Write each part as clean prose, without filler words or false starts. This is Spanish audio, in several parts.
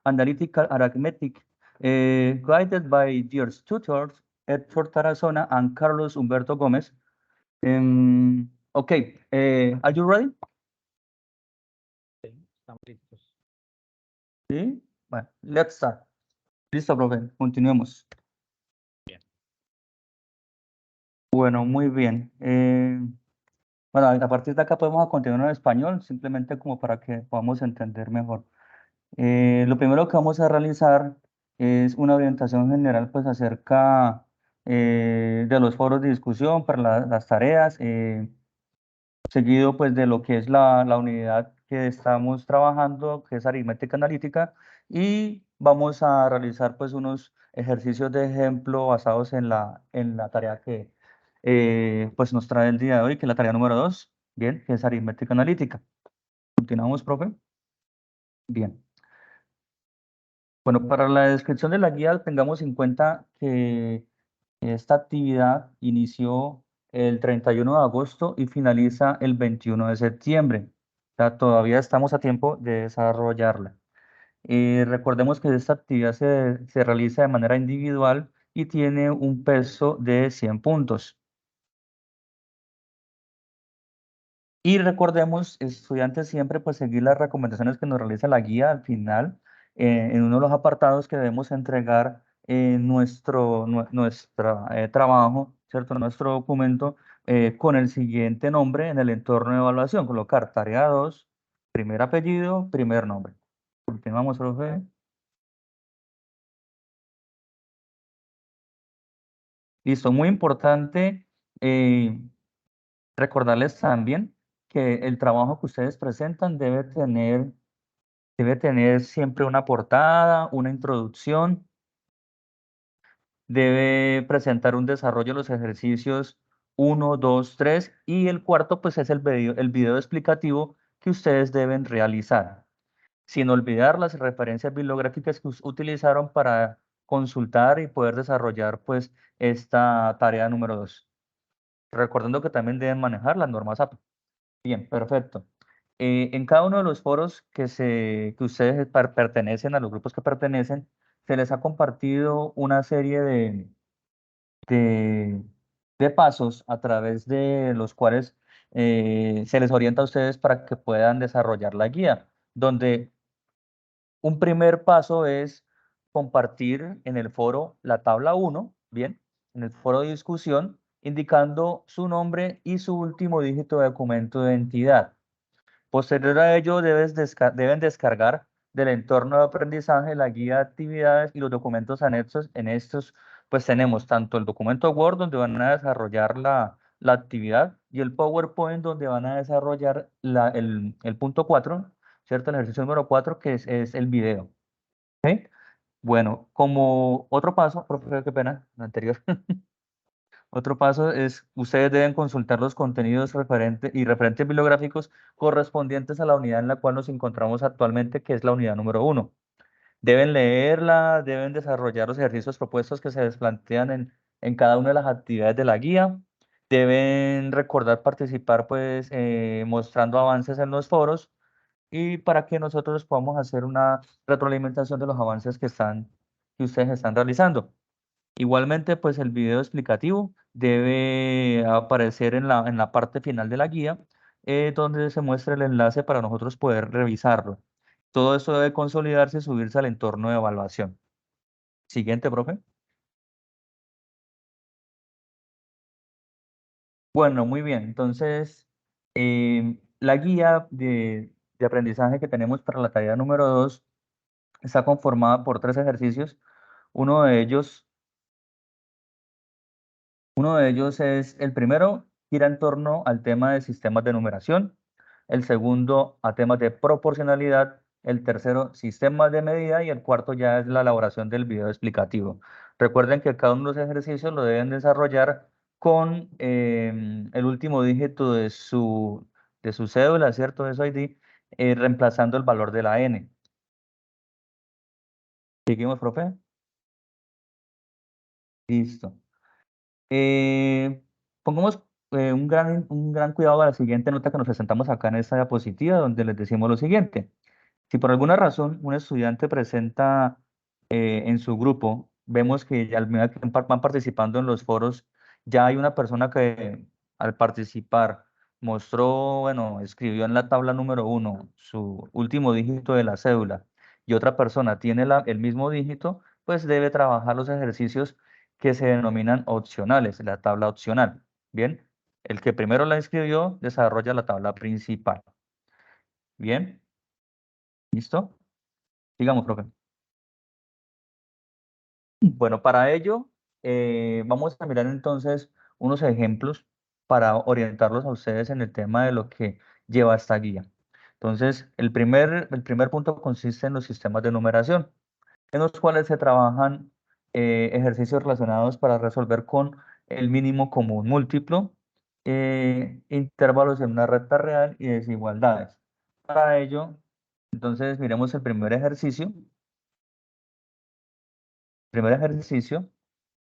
Analytical Arithmetic, guided by dear tutors, Héctor Tarazona and Carlos Humberto Gómez. Okay, are you ready? Estamos listos. Sí. Bueno, let's start. Listo, profe, continuemos. Bien. Bueno, muy bien. Bueno, a partir de acá podemos continuar en español, simplemente como para que podamos entender mejor. Lo primero que vamos a realizar es una orientación general pues acerca de los foros de discusión para las tareas, seguido pues de lo que es la unidad que estamos trabajando, que es aritmética analítica, y vamos a realizar pues unos ejercicios de ejemplo basados en la tarea que pues nos trae el día de hoy, que es la tarea número 2, bien, que es aritmética analítica. Continuamos, profe. Bien. Bueno, para la descripción de la guía, tengamos en cuenta que esta actividad inició el 31 de agosto y finaliza el 21 de septiembre. O sea, todavía estamos a tiempo de desarrollarla. Recordemos que esta actividad se realiza de manera individual y tiene un peso de 100 puntos. Y recordemos, estudiantes, siempre pues seguir las recomendaciones que nos realiza la guía al final, en uno de los apartados que debemos entregar nuestro trabajo, ¿cierto? Nuestro documento con el siguiente nombre en el entorno de evaluación. Colocar tarea 2, primer apellido, primer nombre. Continuamos, profe. Listo, muy importante recordarles también que el trabajo que ustedes presentan debe tener siempre una portada, una introducción, debe presentar un desarrollo de los ejercicios 1, 2, 3 y el cuarto pues es el video explicativo que ustedes deben realizar, sin olvidar las referencias bibliográficas que utilizaron para consultar y poder desarrollar pues esta tarea número 2. Recordando que también deben manejar las normas APA. Bien, perfecto. En cada uno de los foros que ustedes pertenecen, a los grupos que pertenecen, se les ha compartido una serie de, de pasos a través de los cuales se les orienta a ustedes para que puedan desarrollar la guía, donde un primer paso es compartir en el foro la tabla 1, bien, en el foro de discusión, indicando su nombre y su último dígito de documento de identidad. Posterior a ello, deben descargar del entorno de aprendizaje la guía de actividades y los documentos anexos. En estos, pues tenemos tanto el documento Word, donde van a desarrollar la actividad, y el PowerPoint, donde van a desarrollar el punto 4, ¿cierto? El ejercicio número 4, que es el video. ¿Ok? Bueno, como otro paso, profe, qué pena, el anterior. Otro paso es, ustedes deben consultar los contenidos referentes bibliográficos correspondientes a la unidad en la cual nos encontramos actualmente, que es la unidad número 1. Deben leerla, deben desarrollar los ejercicios propuestos que se les plantean en cada una de las actividades de la guía. Deben recordar participar, pues, mostrando avances en los foros y para que nosotros podamos hacer una retroalimentación de los avances que ustedes están realizando. Igualmente, pues el video explicativo debe aparecer en la parte final de la guía, donde se muestra el enlace para nosotros poder revisarlo. Todo eso debe consolidarse y subirse al entorno de evaluación. Siguiente, profe. Bueno, muy bien. Entonces, la guía de aprendizaje que tenemos para la tarea número 2 está conformada por 3 ejercicios. Uno de ellos Uno de ellos es el primero, gira en torno al tema de sistemas de numeración, el segundo a temas de proporcionalidad, el tercero sistemas de medida y el cuarto ya es la elaboración del video explicativo. Recuerden que cada uno de los ejercicios lo deben desarrollar con el último dígito de su cédula, ¿cierto? De su ID, reemplazando el valor de la N. ¿Seguimos, profe? Listo. Pongamos un gran cuidado a la siguiente nota que nos presentamos acá en esta diapositiva, donde les decimos lo siguiente. Si por alguna razón un estudiante presenta en su grupo, vemos que al medida que van participando en los foros, ya hay una persona que al participar mostró, bueno, escribió en la tabla número 1 su último dígito de la cédula y otra persona tiene el mismo dígito, pues debe trabajar los ejercicios que se denominan opcionales, la tabla opcional. Bien, el que primero la escribió desarrolla la tabla principal. Bien, ¿listo? Sigamos, profe. Bueno, para ello, vamos a mirar entonces unos ejemplos para orientarlos a ustedes en el tema de lo que lleva esta guía. Entonces, el primer punto consiste en los sistemas de numeración, en los cuales se trabajan ejercicios relacionados para resolver con el mínimo común múltiplo, intervalos en una recta real y desigualdades. Para ello, entonces, miremos el primer ejercicio. Primer ejercicio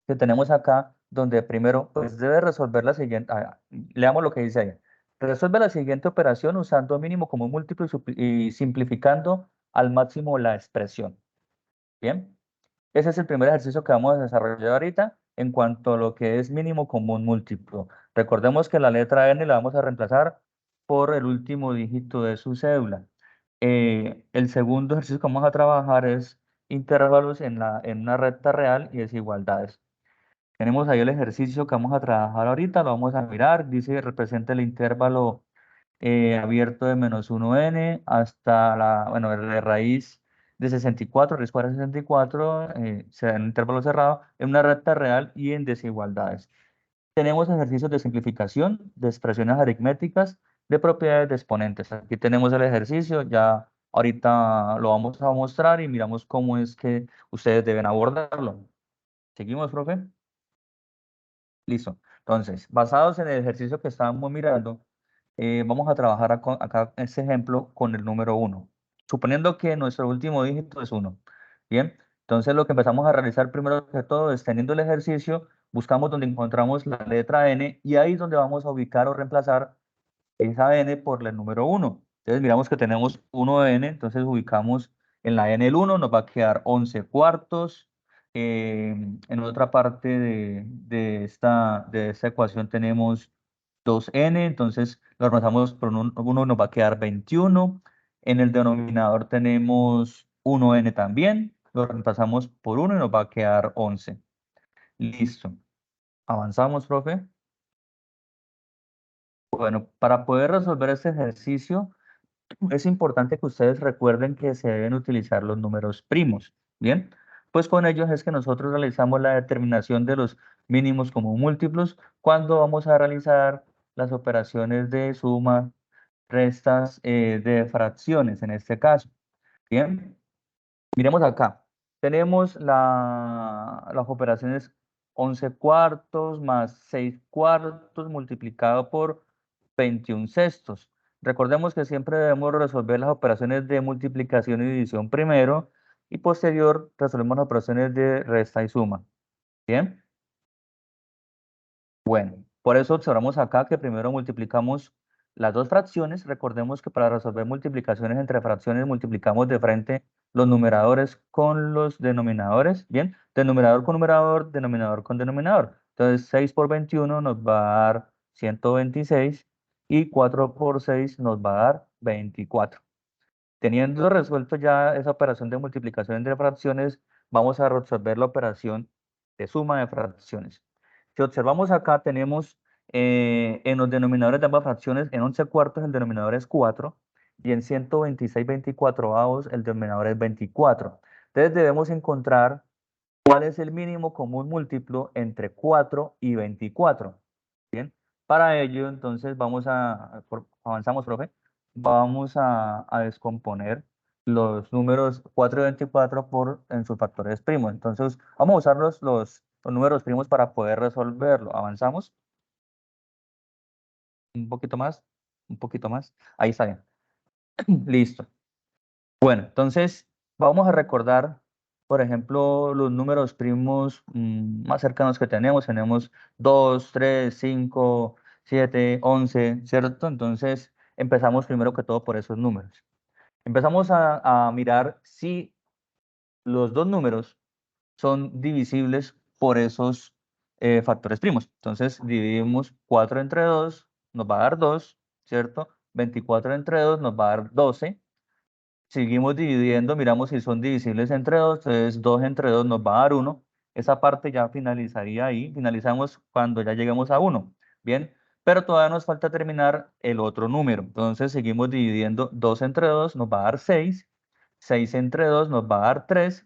que tenemos acá, donde primero pues debe resolver la siguiente, leamos lo que dice ahí. Resuelve la siguiente operación usando mínimo común múltiplo y simplificando al máximo la expresión. Bien, ese es el primer ejercicio que vamos a desarrollar ahorita en cuanto a lo que es mínimo común múltiplo. Recordemos que la letra N la vamos a reemplazar por el último dígito de su cédula. El segundo ejercicio que vamos a trabajar es intervalos en una recta real y desigualdades. Tenemos ahí el ejercicio que vamos a trabajar ahorita, lo vamos a mirar. Dice que representa el intervalo abierto de -1n hasta bueno, de raíz de 64, raíz cuadrada de 64, se da en un intervalo cerrado, en una recta real y en desigualdades. Tenemos ejercicios de simplificación, de expresiones aritméticas, de propiedades de exponentes. Aquí tenemos el ejercicio, ya ahorita lo vamos a mostrar y miramos cómo es que ustedes deben abordarlo. ¿Seguimos, profe? Listo. Entonces, basados en el ejercicio que estábamos mirando, vamos a trabajar acá este ejemplo con el número 1, suponiendo que nuestro último dígito es 1. Bien, entonces lo que empezamos a realizar primero que todo es teniendo el ejercicio, buscamos donde encontramos la letra n y ahí es donde vamos a ubicar o reemplazar esa n por el número 1. Entonces miramos que tenemos 1n, entonces ubicamos en la n el 1, nos va a quedar 11 cuartos. En otra parte de esta ecuación tenemos 2n, entonces lo reemplazamos por 1, nos va a quedar 21. En el denominador tenemos 1n también, lo reemplazamos por 1 y nos va a quedar 11. Listo. Avanzamos, profe. Bueno, para poder resolver este ejercicio, es importante que ustedes recuerden que se deben utilizar los números primos. Bien, pues con ellos es que nosotros realizamos la determinación de los mínimos como múltiplos cuando vamos a realizar las operaciones de suma, restas, de fracciones en este caso. Bien, miremos acá. Tenemos las operaciones 11 cuartos más 6 cuartos multiplicado por 21 sextos. Recordemos que siempre debemos resolver las operaciones de multiplicación y división primero y posterior resolvemos las operaciones de resta y suma. ¿Bien? Bueno, por eso observamos acá que primero multiplicamos las dos fracciones. Recordemos que para resolver multiplicaciones entre fracciones multiplicamos de frente los numeradores con los denominadores. Bien, denominador con numerador, denominador con denominador. Entonces 6 por 21 nos va a dar 126 y 4 por 6 nos va a dar 24. Teniendo resuelto ya esa operación de multiplicación entre fracciones, vamos a resolver la operación de suma de fracciones. Si observamos acá, tenemos en los denominadores de ambas fracciones, en 11 cuartos el denominador es 4 y en 126 24avos el denominador es 24. Entonces debemos encontrar cuál es el mínimo común múltiplo entre 4 y 24. Bien, para ello entonces avanzamos, profe, vamos a descomponer los números 4 y 24 en sus factores primos. Entonces vamos a usar los números primos para poder resolverlo. Avanzamos un poquito más, un poquito más. Ahí está bien. Listo. Bueno, entonces vamos a recordar, por ejemplo, los números primos más cercanos que tenemos. Tenemos 2, 3, 5, 7, 11, ¿cierto? Entonces empezamos primero que todo por esos números. Empezamos a mirar si los dos números son divisibles por esos factores primos. Entonces, dividimos 4 entre 2, nos va a dar 2, ¿cierto? 24 entre 2 nos va a dar 12. Seguimos dividiendo, miramos si son divisibles entre 2, entonces 2 entre 2 nos va a dar 1. Esa parte ya finalizaría ahí, finalizamos cuando ya lleguemos a 1. Bien, pero todavía nos falta terminar el otro número. Entonces seguimos dividiendo 2 entre 2 nos va a dar 6, 6 entre 2 nos va a dar 3.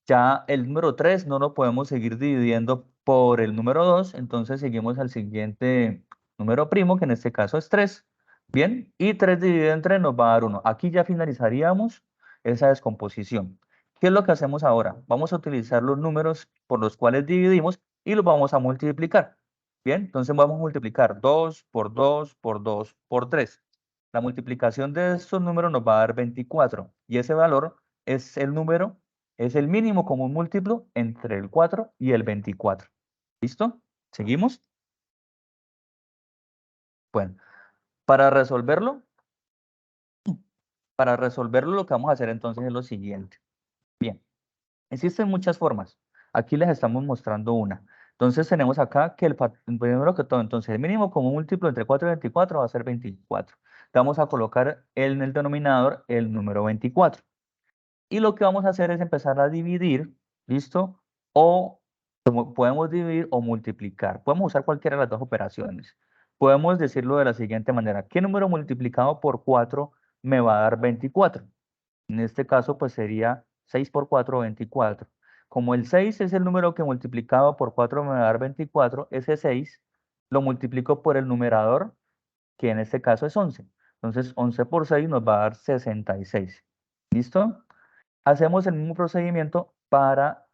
Ya el número 3 no lo podemos seguir dividiendo por el número 2, entonces seguimos al siguiente número primo, que en este caso es 3. Bien, y 3 dividido en 3 nos va a dar 1. Aquí ya finalizaríamos esa descomposición. ¿Qué es lo que hacemos ahora? Vamos a utilizar los números por los cuales dividimos y los vamos a multiplicar. Bien, entonces vamos a multiplicar 2 por 2 por 2 por 3. La multiplicación de estos números nos va a dar 24 y ese valor es el número, es el mínimo común múltiplo entre el 4 y el 24. ¿Listo? ¿Seguimos? Bueno, para resolverlo, lo que vamos a hacer entonces es lo siguiente. Bien, existen muchas formas. Aquí les estamos mostrando una. Entonces tenemos acá que primero que todo, entonces el mínimo común múltiplo entre 4 y 24 va a ser 24. Vamos a colocar en el denominador el número 24. Y lo que vamos a hacer es empezar a dividir, ¿listo? O podemos dividir o multiplicar. Podemos usar cualquiera de las dos operaciones. Podemos decirlo de la siguiente manera. ¿Qué número multiplicado por 4 me va a dar 24? En este caso, pues sería 6 por 4, 24. Como el 6 es el número que multiplicado por 4 me va a dar 24, ese 6 lo multiplico por el numerador, que en este caso es 11. Entonces, 11 por 6 nos va a dar 66. ¿Listo? Hacemos el mismo procedimiento para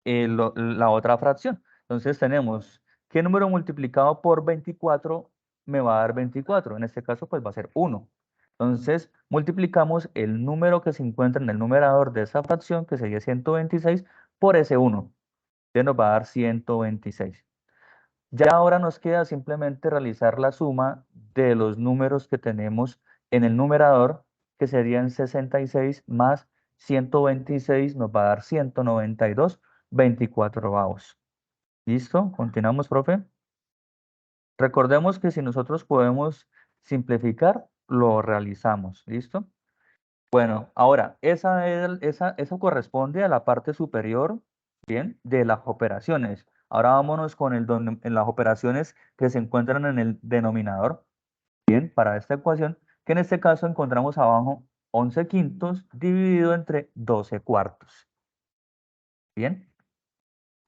la otra fracción. Entonces tenemos, ¿qué número multiplicado por 24 me va a dar 24? En este caso, pues va a ser 1. Entonces, multiplicamos el número que se encuentra en el numerador de esa fracción, que sería 126, por ese 1. Entonces nos va a dar 126. Ya ahora nos queda simplemente realizar la suma de los números que tenemos en el numerador, que serían 66 más 126, nos va a dar 192, 24avos. ¿Listo? Continuamos, profe. Recordemos que si nosotros podemos simplificar, lo realizamos. ¿Listo? Bueno, ahora, eso corresponde a la parte superior, ¿bien? De las operaciones. Ahora vámonos con en las operaciones que se encuentran en el denominador, ¿bien? Para esta ecuación, que en este caso encontramos abajo 11 quintos dividido entre 12 cuartos, ¿bien?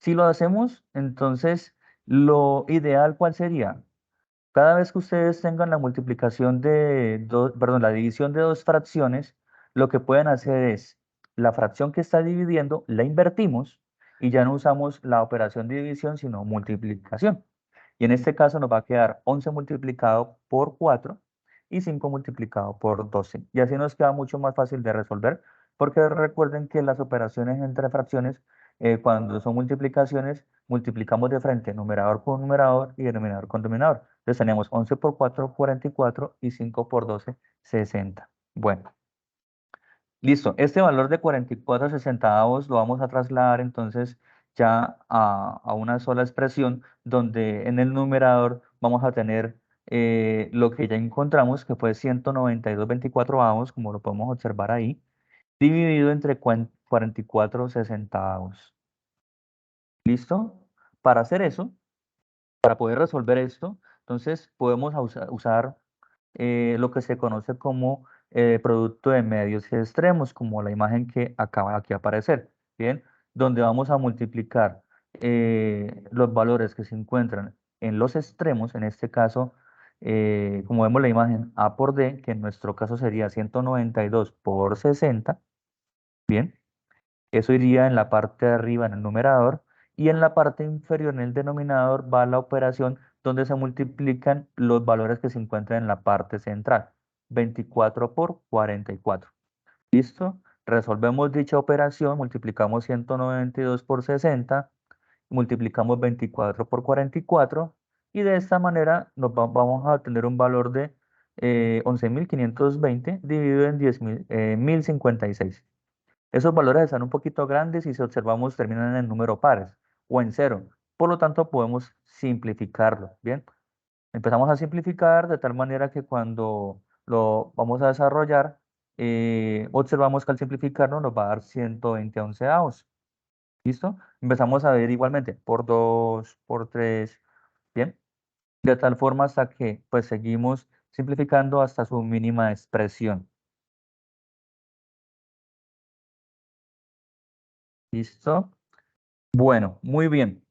Si lo hacemos, entonces, lo ideal, ¿cuál sería? Cada vez que ustedes tengan la multiplicación de dos, perdón, la división de dos fracciones, lo que pueden hacer es la fracción que está dividiendo, la invertimos y ya no usamos la operación de división, sino multiplicación. Y en este caso nos va a quedar 11 multiplicado por 4 y 5 multiplicado por 12. Y así nos queda mucho más fácil de resolver, porque recuerden que las operaciones entre fracciones, cuando son multiplicaciones, multiplicamos de frente numerador con numerador y denominador con denominador. Entonces tenemos 11 por 4, 44 y 5 por 12, 60. Bueno, listo. Este valor de 44 sesentavos lo vamos a trasladar entonces ya a una sola expresión donde en el numerador vamos a tener lo que ya encontramos, que fue 192 24avos, como lo podemos observar ahí, dividido entre 44 sesentavos. ¿Listo? Para hacer eso, para poder resolver esto, entonces podemos usar lo que se conoce como producto de medios y extremos, como la imagen que acaba aquí de aparecer, ¿bien? Donde vamos a multiplicar los valores que se encuentran en los extremos, en este caso, como vemos la imagen A por D, que en nuestro caso sería 192 por 60, ¿bien? Eso iría en la parte de arriba en el numerador y en la parte inferior en el denominador va la operación donde se multiplican los valores que se encuentran en la parte central. 24 por 44. ¿Listo? Resolvemos dicha operación, multiplicamos 192 por 60, multiplicamos 24 por 44 y de esta manera vamos a tener un valor de 11.520 dividido en 10.056. Esos valores están un poquito grandes y si observamos terminan en número pares o en cero. Por lo tanto, podemos simplificarlo. Bien, empezamos a simplificar de tal manera que cuando lo vamos a desarrollar, observamos que al simplificarlo nos va a dar 120 onceavos. ¿Listo? Empezamos a ver igualmente por 2 por 3. Bien, de tal forma hasta que pues seguimos simplificando hasta su mínima expresión. ¿Listo? Bueno, muy bien.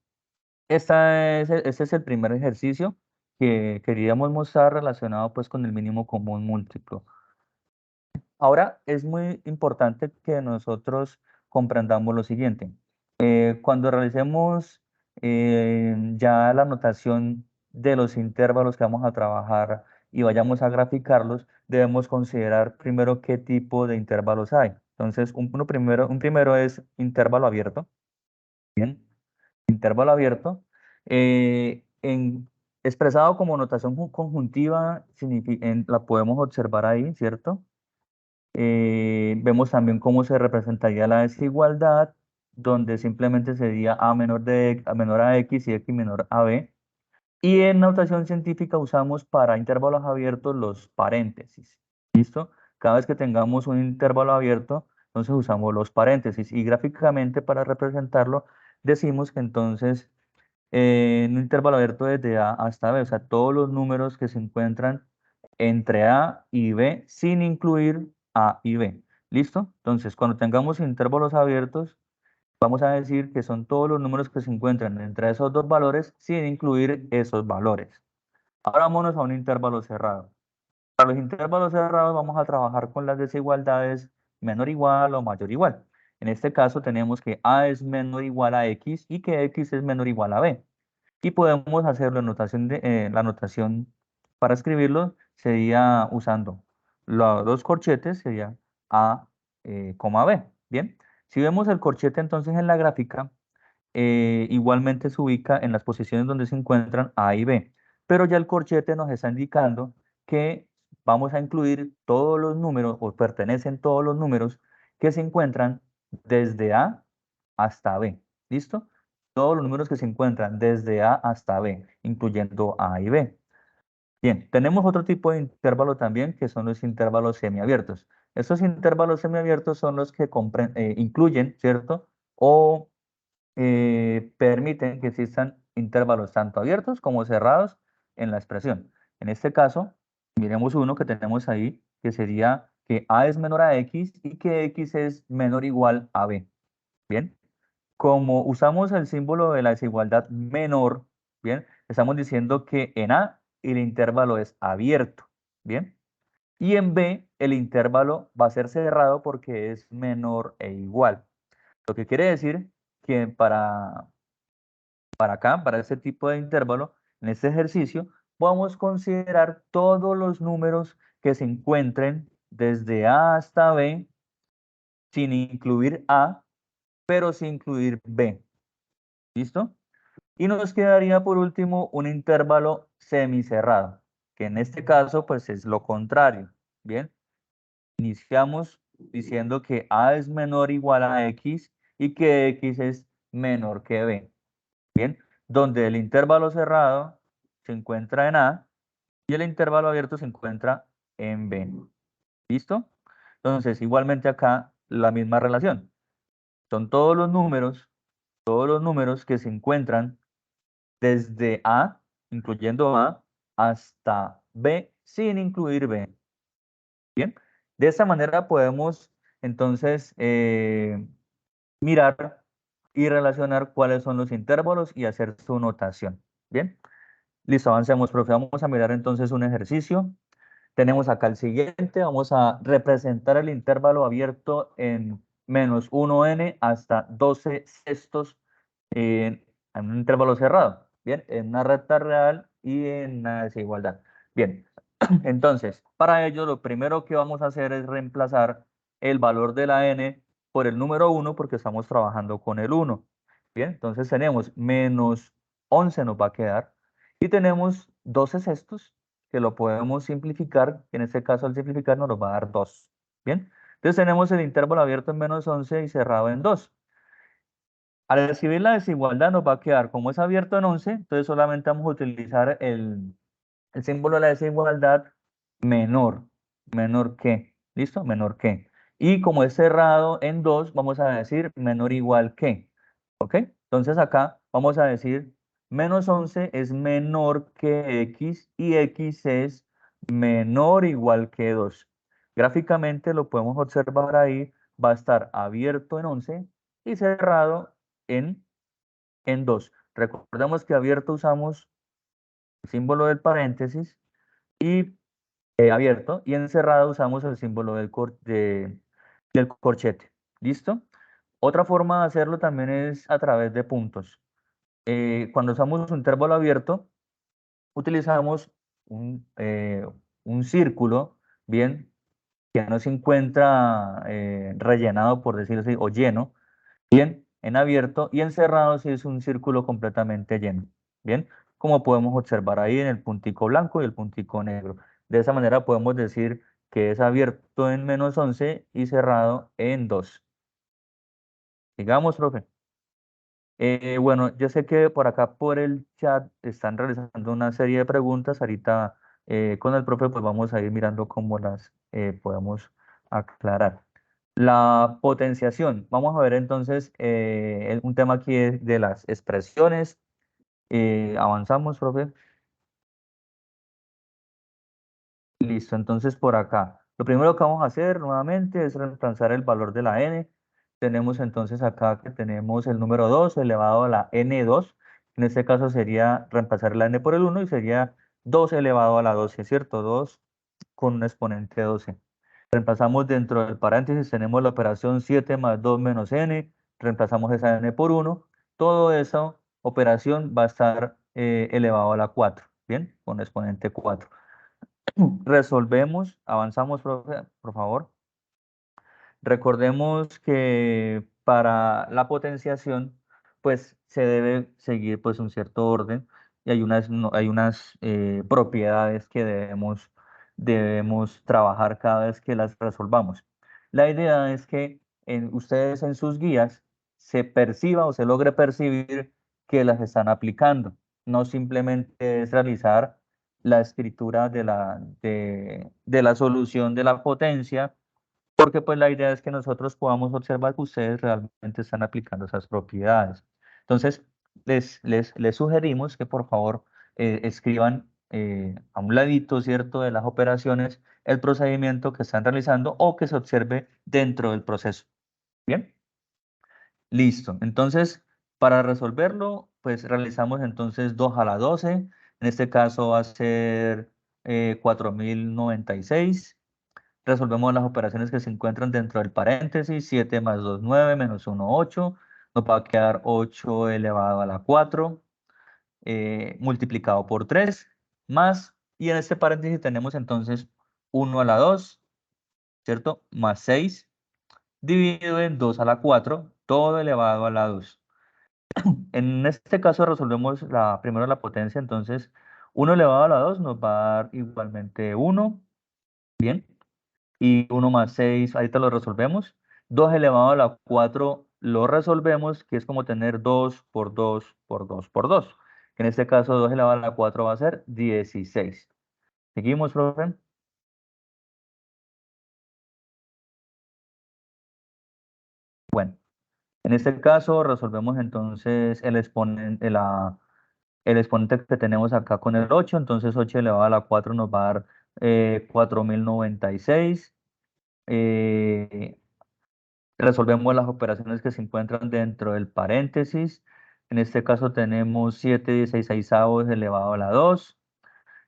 Este es el primer ejercicio que queríamos mostrar relacionado pues con el mínimo común múltiplo. Ahora es muy importante que nosotros comprendamos lo siguiente. Cuando realicemos ya la notación de los intervalos que vamos a trabajar y vayamos a graficarlos, debemos considerar primero qué tipo de intervalos hay. Entonces, un primero es intervalo abierto. Bien, intervalo abierto. Expresado como notación conjuntiva, la podemos observar ahí, ¿cierto? Vemos también cómo se representaría la desigualdad, donde simplemente sería a menor a x y x menor a b. Y en notación científica usamos para intervalos abiertos los paréntesis. ¿Listo? Cada vez que tengamos un intervalo abierto, entonces usamos los paréntesis. Y gráficamente para representarlo, decimos que entonces en un intervalo abierto desde A hasta B, o sea, todos los números que se encuentran entre A y B sin incluir A y B. ¿Listo? Entonces, cuando tengamos intervalos abiertos, vamos a decir que son todos los números que se encuentran entre esos dos valores sin incluir esos valores. Ahora vámonos a un intervalo cerrado. Para los intervalos cerrados vamos a trabajar con las desigualdades menor igual o mayor igual. En este caso tenemos que A es menor o igual a X y que X es menor o igual a B. Y podemos hacerlo en la notación para escribirlo sería usando los dos corchetes, sería A, coma B. Bien, si vemos el corchete entonces en la gráfica, igualmente se ubica en las posiciones donde se encuentran A y B. Pero ya el corchete nos está indicando que vamos a incluir todos los números o pertenecen todos los números que se encuentran desde A hasta B. ¿Listo? Todos los números que se encuentran desde A hasta B, incluyendo A y B. Bien, tenemos otro tipo de intervalo también, que son los intervalos semiabiertos. Estos intervalos semiabiertos son los que incluyen, ¿cierto? O permiten que existan intervalos tanto abiertos como cerrados en la expresión. En este caso, miremos uno que tenemos ahí, que sería que A es menor a X y que X es menor o igual a B. Bien, como usamos el símbolo de la desigualdad menor, bien, estamos diciendo que en A el intervalo es abierto, bien, y en B el intervalo va a ser cerrado porque es menor e igual. Lo que quiere decir que para acá, para este tipo de intervalo, en este ejercicio, vamos a considerar todos los números que se encuentren desde A hasta B sin incluir A, pero sin incluir B. ¿Listo? Y nos quedaría por último un intervalo semicerrado, que en este caso pues es lo contrario. Bien, iniciamos diciendo que A es menor o igual a X y que X es menor que B. Bien, donde el intervalo cerrado se encuentra en A y el intervalo abierto se encuentra en B. ¿Listo? Entonces, igualmente acá la misma relación. Son todos los números que se encuentran desde A, incluyendo A, hasta B, sin incluir B. Bien, de esta manera podemos entonces mirar y relacionar cuáles son los intervalos y hacer su notación. Bien, listo, avancemos, profe. Vamos a mirar entonces un ejercicio. Tenemos acá el siguiente, vamos a representar el intervalo abierto en menos 1n hasta 12 sextos en un intervalo cerrado, bien, en una recta real y en una desigualdad. Bien, entonces, para ello lo primero que vamos a hacer es reemplazar el valor de la n por el número 1 porque estamos trabajando con el 1. Bien, entonces tenemos menos 11 nos va a quedar y tenemos 12 sextos. que lo podemos simplificar, que en este caso al simplificar nos lo va a dar 2. Bien, entonces tenemos el intervalo abierto en -11 y cerrado en 2. Al escribir la desigualdad nos va a quedar, como es abierto en 11, entonces solamente vamos a utilizar el símbolo de la desigualdad menor, menor que, ¿listo? Menor que. Y como es cerrado en 2, vamos a decir menor o igual que, ¿ok? Entonces acá vamos a decir -11 es menor que x y x es menor o igual que 2. Gráficamente lo podemos observar ahí, va a estar abierto en 11 y cerrado en 2. Recordemos que abierto usamos el símbolo del paréntesis y abierto, y encerrado usamos el símbolo del corchete. ¿Listo? Otra forma de hacerlo también es a través de puntos. Cuando usamos un intervalo abierto, utilizamos un círculo, bien, que no se encuentra rellenado, por decirlo así, o lleno, bien, en abierto, y encerrado si es un círculo completamente lleno. Bien, como podemos observar ahí en el puntico blanco y el puntico negro. De esa manera podemos decir que es abierto en -11 y cerrado en 2. Digamos, profe. Bueno, yo sé que por acá por el chat están realizando una serie de preguntas. Ahorita con el profe pues vamos a ir mirando cómo las podemos aclarar. La potenciación. Vamos a ver entonces un tema aquí de las expresiones. Avanzamos, profe. Listo, entonces por acá. Lo primero que vamos a hacer nuevamente es reemplazar el valor de la n. Tenemos entonces acá que tenemos el número 2 elevado a la n2. En este caso sería reemplazar la n por el 1 y sería 2 elevado a la 12, ¿cierto? 2 con un exponente 12. Reemplazamos dentro del paréntesis, tenemos la operación 7 más 2 menos n. Reemplazamos esa n por 1. Todo esa operación va a estar elevado a la 4, ¿bien? Con exponente 4. Resolvemos, avanzamos, profe, por favor. Recordemos que para la potenciación, pues se debe seguir pues un cierto orden y hay unas propiedades que debemos trabajar cada vez que las resolvamos. La idea es que ustedes en sus guías se perciba o se logre percibir que las están aplicando. No simplemente es realizar la escritura de la solución de la potencia, porque pues la idea es que nosotros podamos observar que ustedes realmente están aplicando esas propiedades. Entonces, les sugerimos que por favor escriban a un ladito, ¿cierto?, de las operaciones, el procedimiento que están realizando o que se observe dentro del proceso. Bien, listo. Entonces, para resolverlo, pues realizamos entonces 2 a la 12. En este caso va a ser 4096. Resolvemos las operaciones que se encuentran dentro del paréntesis. 7 más 2, 9, menos 1, 8. Nos va a quedar 8 elevado a la 4, multiplicado por 3, más, y en este paréntesis tenemos entonces 1 a la 2, ¿cierto? Más 6, dividido en 2 a la 4, todo elevado a la 2. En este caso resolvemos primero la potencia, entonces 1 elevado a la 2 nos va a dar igualmente 1, bien. Y 1 más 6, ahorita lo resolvemos. 2 elevado a la 4 lo resolvemos, que es como tener 2 por 2 por 2 por 2. En este caso, 2 elevado a la 4 va a ser 16. ¿Seguimos, profe? Bueno, en este caso resolvemos entonces el exponente que tenemos acá con el 8. Entonces 8 elevado a la 4 nos va a dar 4096. Resolvemos las operaciones que se encuentran dentro del paréntesis. En este caso tenemos 7/16 elevado a la 2.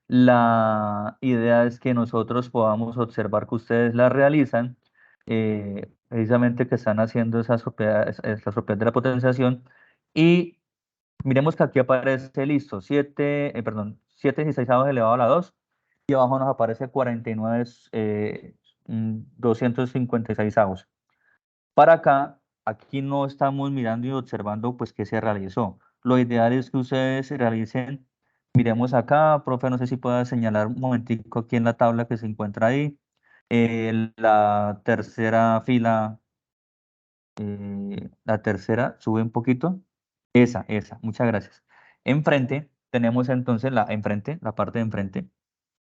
La idea es que nosotros podamos observar que ustedes la realizan, precisamente que están haciendo esas propiedades de la potenciación. Y miremos que aquí aparece listo, 7/16 elevado a la 2. Y abajo nos aparece 49, 256. Para acá, aquí no estamos mirando y observando pues qué se realizó. Lo ideal es que ustedes realicen Miremos acá, profe, no sé si pueda señalar un momentico aquí en la tabla que se encuentra ahí. La tercera fila, la tercera, sube un poquito. Esa, muchas gracias. Enfrente, tenemos entonces enfrente, la parte de enfrente,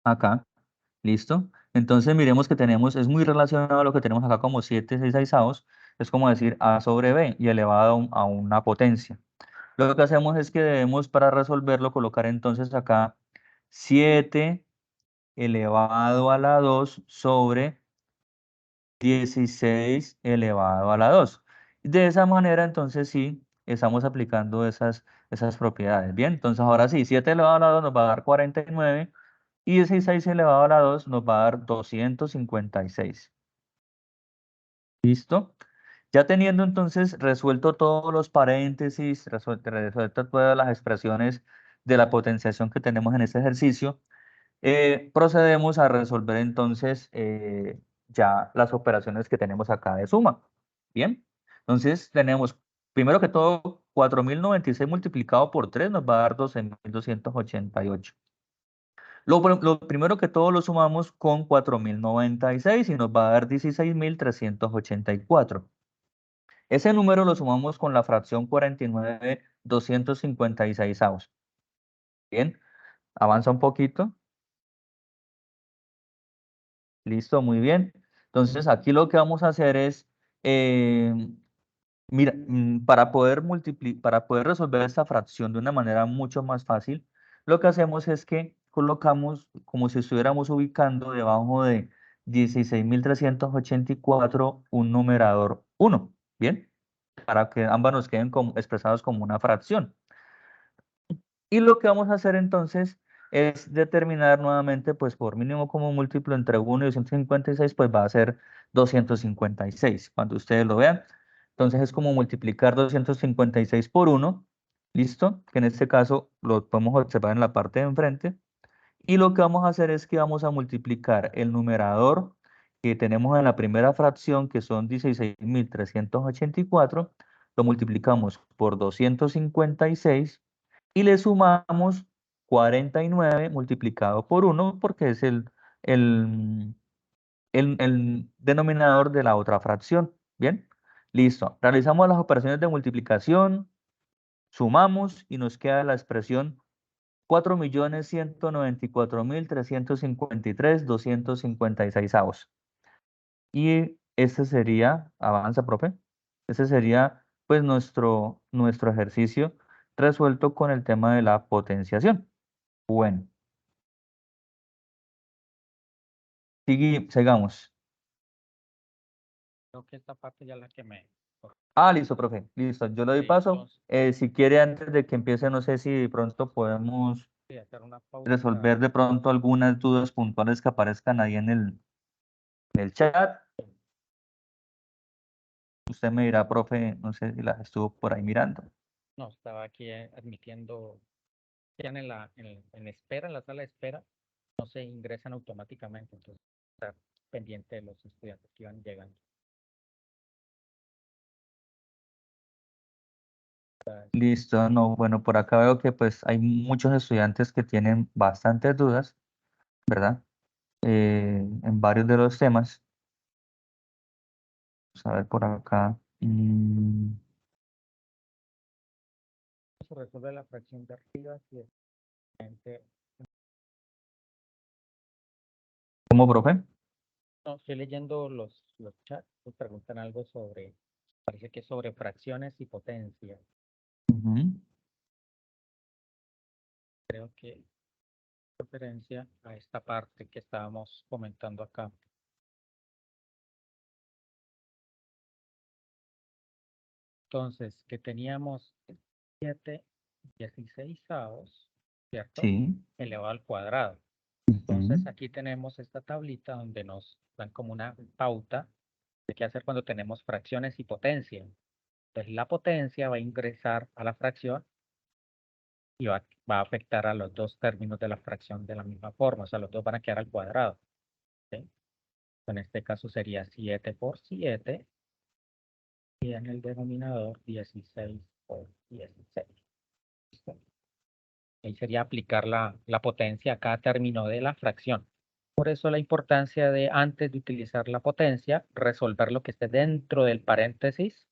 acá, ¿listo? Entonces miremos que tenemos, es muy relacionado a lo que tenemos acá como 7 6 aislados, es como decir A sobre B y elevado a una potencia. Lo que hacemos es que debemos para resolverlo colocar entonces acá 7 elevado a la 2 sobre 16 elevado a la 2. De esa manera entonces sí estamos aplicando esas propiedades. Bien, entonces ahora sí, 7 elevado a la 2 nos va a dar 49 y 16 elevado a la 2 nos va a dar 256. ¿Listo? Ya teniendo entonces resuelto todos los paréntesis, resuelto todas las expresiones de la potenciación que tenemos en este ejercicio, procedemos a resolver entonces ya las operaciones que tenemos acá de suma. Bien, entonces tenemos, primero que todo, 4096 multiplicado por 3 nos va a dar 12.288. Lo primero que todo lo sumamos con 4096 y nos va a dar 16.384. Ese número lo sumamos con la fracción 49.256. Bien, avanza un poquito. Listo, muy bien. Entonces aquí lo que vamos a hacer es, eh, mira, para poder resolver esta fracción de una manera mucho más fácil, lo que hacemos es que colocamos como si estuviéramos ubicando debajo de 16.384 un numerador 1, ¿bien? Para que ambas nos queden expresados como una fracción. Y lo que vamos a hacer entonces es determinar nuevamente, pues por mínimo como múltiplo entre 1 y 256, pues va a ser 256, cuando ustedes lo vean. Entonces es como multiplicar 256 por 1, ¿listo? Que en este caso lo podemos observar en la parte de enfrente. Y lo que vamos a hacer es que vamos a multiplicar el numerador que tenemos en la primera fracción, que son 16.384, lo multiplicamos por 256 y le sumamos 49 multiplicado por 1 porque es el, el denominador de la otra fracción. Bien, listo. Realizamos las operaciones de multiplicación, sumamos y nos queda la expresión 4.194.353.256. Y este sería, avanza, profe, ese sería pues nuestro ejercicio resuelto con el tema de la potenciación. Bueno, sigamos. Creo que esta parte ya la quemé. Ah, listo, profe, listo, yo le doy paso. Entonces, Si quiere, antes de que empiece, no sé si de pronto podemos voy a hacer una pausa resolver de pronto algunas dudas puntuales que aparezcan ahí en el chat. Usted me dirá, profe, no sé si las estuvo por ahí mirando. no, estaba aquí admitiendo, quedan en espera, en la sala de espera, no se ingresan automáticamente, entonces estar pendiente de los estudiantes que iban llegando. Listo, no, bueno, por acá veo que pues hay muchos estudiantes que tienen bastantes dudas, ¿verdad? En varios de los temas. Vamos a ver por acá. Se resuelve la fracción de arriba, si es gente- ¿Cómo, profe? no, estoy leyendo los chats, nos preguntan algo sobre, parece que es sobre fracciones y potencia. Ujú. Creo que referencia a esta parte que estábamos comentando acá. Entonces, que teníamos 7/16, ¿cierto? Sí. Elevado al cuadrado. Ujú. Entonces, aquí tenemos esta tablita donde nos dan como una pauta de qué hacer cuando tenemos fracciones y potencia. Entonces, la potencia va a ingresar a la fracción y va a afectar a los dos términos de la fracción de la misma forma. O sea, los dos van a quedar al cuadrado, ¿sí? En este caso sería 7 por 7 y en el denominador 16 por 16. ¿Listo? Ahí sería aplicar la potencia a cada término de la fracción. Por eso la importancia de, antes de utilizar la potencia, resolver lo que esté dentro del paréntesis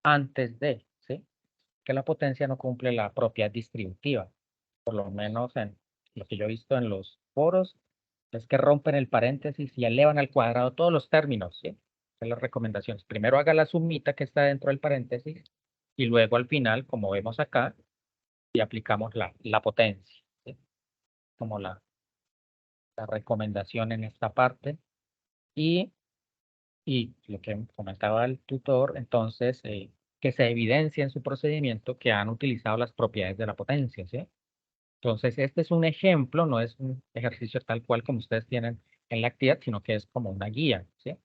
antes de, ¿sí? Que la potencia no cumple la propiedad distributiva. Por lo menos en lo que yo he visto en los foros, es que rompen el paréntesis y elevan al cuadrado todos los términos, ¿sí? Son las recomendaciones. Primero haga la sumita que está dentro del paréntesis y luego al final, como vemos acá, y aplicamos la potencia, ¿sí? Como la recomendación en esta parte. Y lo que comentaba el tutor, entonces, que se evidencia en su procedimiento que han utilizado las propiedades de la potencia, ¿sí? Entonces, este es un ejemplo, no es un ejercicio tal cual como ustedes tienen en la actividad, sino que es como una guía, ¿sí?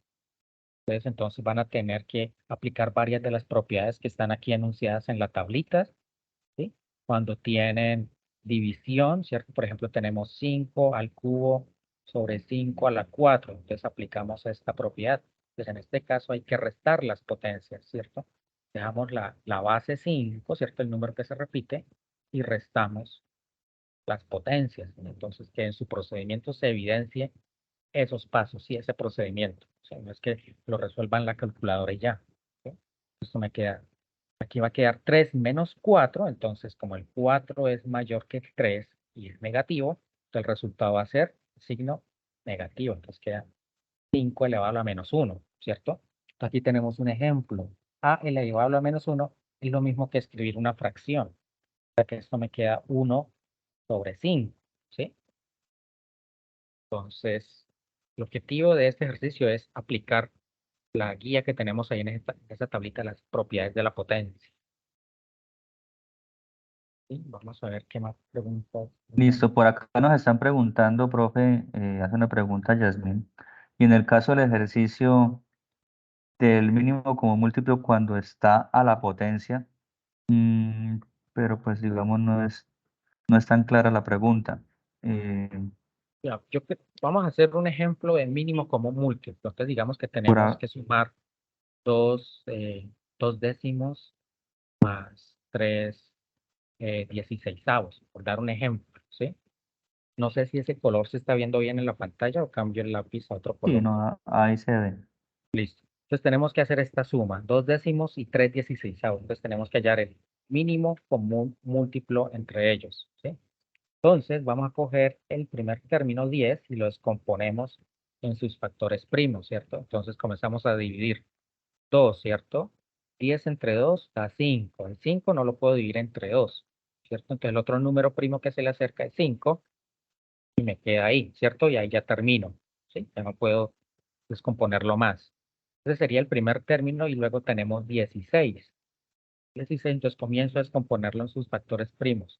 Ustedes entonces van a tener que aplicar varias de las propiedades que están aquí enunciadas en la tablita, ¿sí? Cuando tienen división, ¿cierto? Por ejemplo, tenemos 5 al cubo sobre 5 a la 4, entonces aplicamos esta propiedad. Entonces, en este caso hay que restar las potencias, ¿cierto? Dejamos la base 5, ¿cierto? El número que se repite, y restamos las potencias. Entonces, que en su procedimiento se evidencie esos pasos y ese procedimiento. O sea, no es que lo resuelva en la calculadora y ya, ¿sí? Esto me queda, aquí va a quedar 3 menos 4, entonces como el 4 es mayor que el 3 y es negativo, entonces el resultado va a ser signo negativo, entonces queda 5 elevado a la menos 1, ¿cierto? Entonces, aquí tenemos un ejemplo. A elevado a la menos 1 es lo mismo que escribir una fracción. O sea que esto me queda 1 sobre 5, ¿sí? Entonces, el objetivo de este ejercicio es aplicar la guía que tenemos ahí en esta tablita, las propiedades de la potencia. ¿Sí? Vamos a ver qué más preguntas Listo, tenemos. por acá nos están preguntando, profe, hace una pregunta Yasmín. Y en el caso del ejercicio del mínimo como múltiplo cuando está a la potencia, mm, pero pues digamos no es tan clara la pregunta. Eh, Ya, vamos a hacer un ejemplo de mínimo como múltiplo. Entonces, digamos que por tenemos a- que sumar dos décimos más 3 16avos, por dar un ejemplo, ¿sí? No sé si ese color se está viendo bien en la pantalla o cambio el lápiz a otro sí, color. no, ahí se ve. Listo. Entonces tenemos que hacer esta suma, 2 décimos y 3 16avos. Entonces tenemos que hallar el mínimo común múltiplo entre ellos, ¿sí? Entonces vamos a coger el primer término 10 y lo descomponemos en sus factores primos, ¿cierto? Entonces comenzamos a dividir 2, ¿cierto? 10 entre 2 da 5. El 5 no lo puedo dividir entre 2, ¿cierto? Entonces el otro número primo que se le acerca es 5 y me queda ahí, ¿cierto? Y ahí ya termino, ¿sí? Ya no puedo descomponerlo más. Ese sería el primer término y luego tenemos 16. 16, entonces comienzo a descomponerlo en sus factores primos.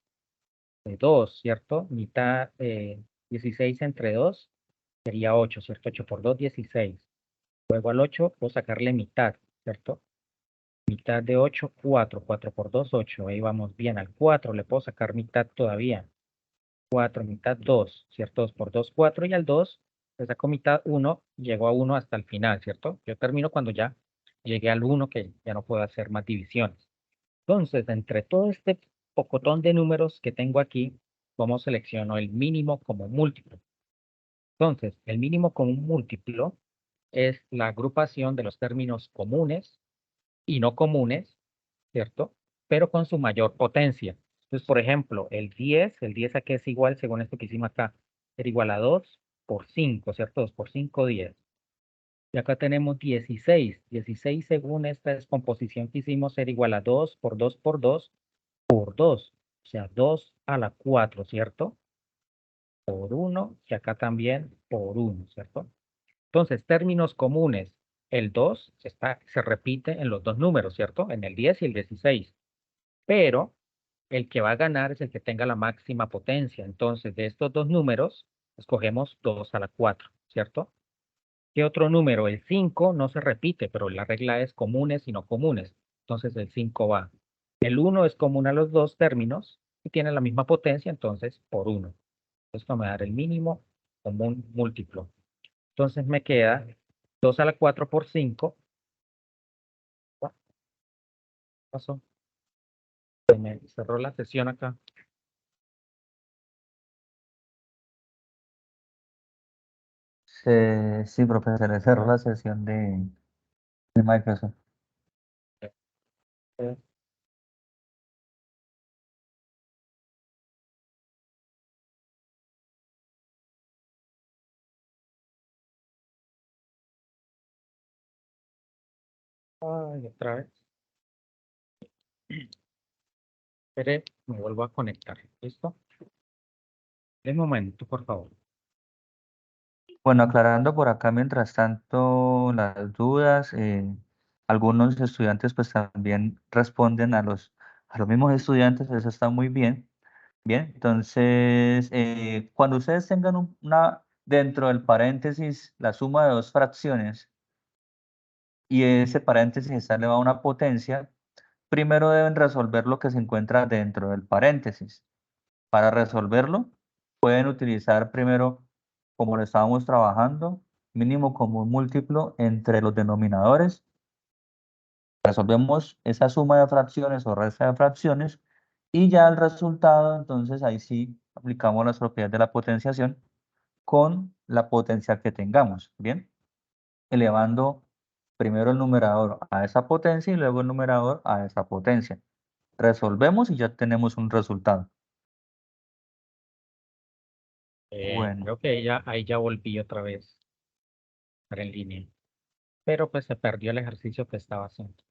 De 2, ¿cierto? Mitad, 16 entre 2 sería 8, ¿cierto? 8 por 2, 16. Luego al 8 puedo sacarle mitad, ¿cierto? Mitad de 8, 4. 4 por 2, 8. Ahí vamos bien. Al 4 le puedo sacar mitad todavía. 4, mitad 2, ¿cierto? 2 por 2, 4. Y al 2 le saco mitad 1, llego a 1 hasta el final, ¿cierto? Yo termino cuando ya llegué al 1, que ya no puedo hacer más divisiones. Entonces, entre todo este pocotón de números que tengo aquí, como selecciono el mínimo como múltiplo. Entonces, el mínimo como múltiplo es la agrupación de los términos comunes y no comunes, ¿cierto? Pero con su mayor potencia. Entonces, por ejemplo, el 10 aquí es igual, según esto que hicimos acá, era igual a 2 por 5, ¿cierto? 2 por 5, 10. Y acá tenemos 16. 16 según esta descomposición que hicimos era igual a 2 por 2 por 2 por 2. O sea, 2 a la 4, ¿cierto? Por 1 y acá también por 1, ¿cierto? Entonces, términos comunes. El 2 se repite en los dos números, ¿cierto? En el 10 y el 16. Pero el que va a ganar es el que tenga la máxima potencia. Entonces, de estos dos números, escogemos 2 a la 4, ¿cierto? ¿Qué otro número? El 5 no se repite, pero la regla es comunes y no comunes. Entonces, el 5 va. El 1 es común a los dos términos y tiene la misma potencia, entonces, por 1. Esto me va a dar el mínimo común múltiplo. Entonces, me queda 2 a la 4 por 5. ¿Qué pasó? Se me cerró la sesión acá. Sí, profe, se le cerró la sesión de Microsoft. Eh, Ay, otra vez. Espere, me vuelvo a conectar. ¿Listo? Un momento, por favor. Bueno, aclarando por acá mientras tanto las dudas, algunos estudiantes pues también responden a los mismos estudiantes, eso está muy bien. Bien, entonces cuando ustedes tengan dentro del paréntesis la suma de dos fracciones y ese paréntesis está elevado a una potencia, primero deben resolver lo que se encuentra dentro del paréntesis. Para resolverlo, pueden utilizar primero, como lo estábamos trabajando, mínimo común múltiplo entre los denominadores. Resolvemos esa suma de fracciones o resta de fracciones y ya el resultado, entonces ahí sí aplicamos las propiedades de la potenciación con la potencia que tengamos, ¿bien? Elevando primero el numerador a esa potencia y luego el numerador a esa potencia. Resolvemos y ya tenemos un resultado. Bueno. Creo que ahí ya volví otra vez para en línea. Pero pues se perdió el ejercicio que estaba haciendo.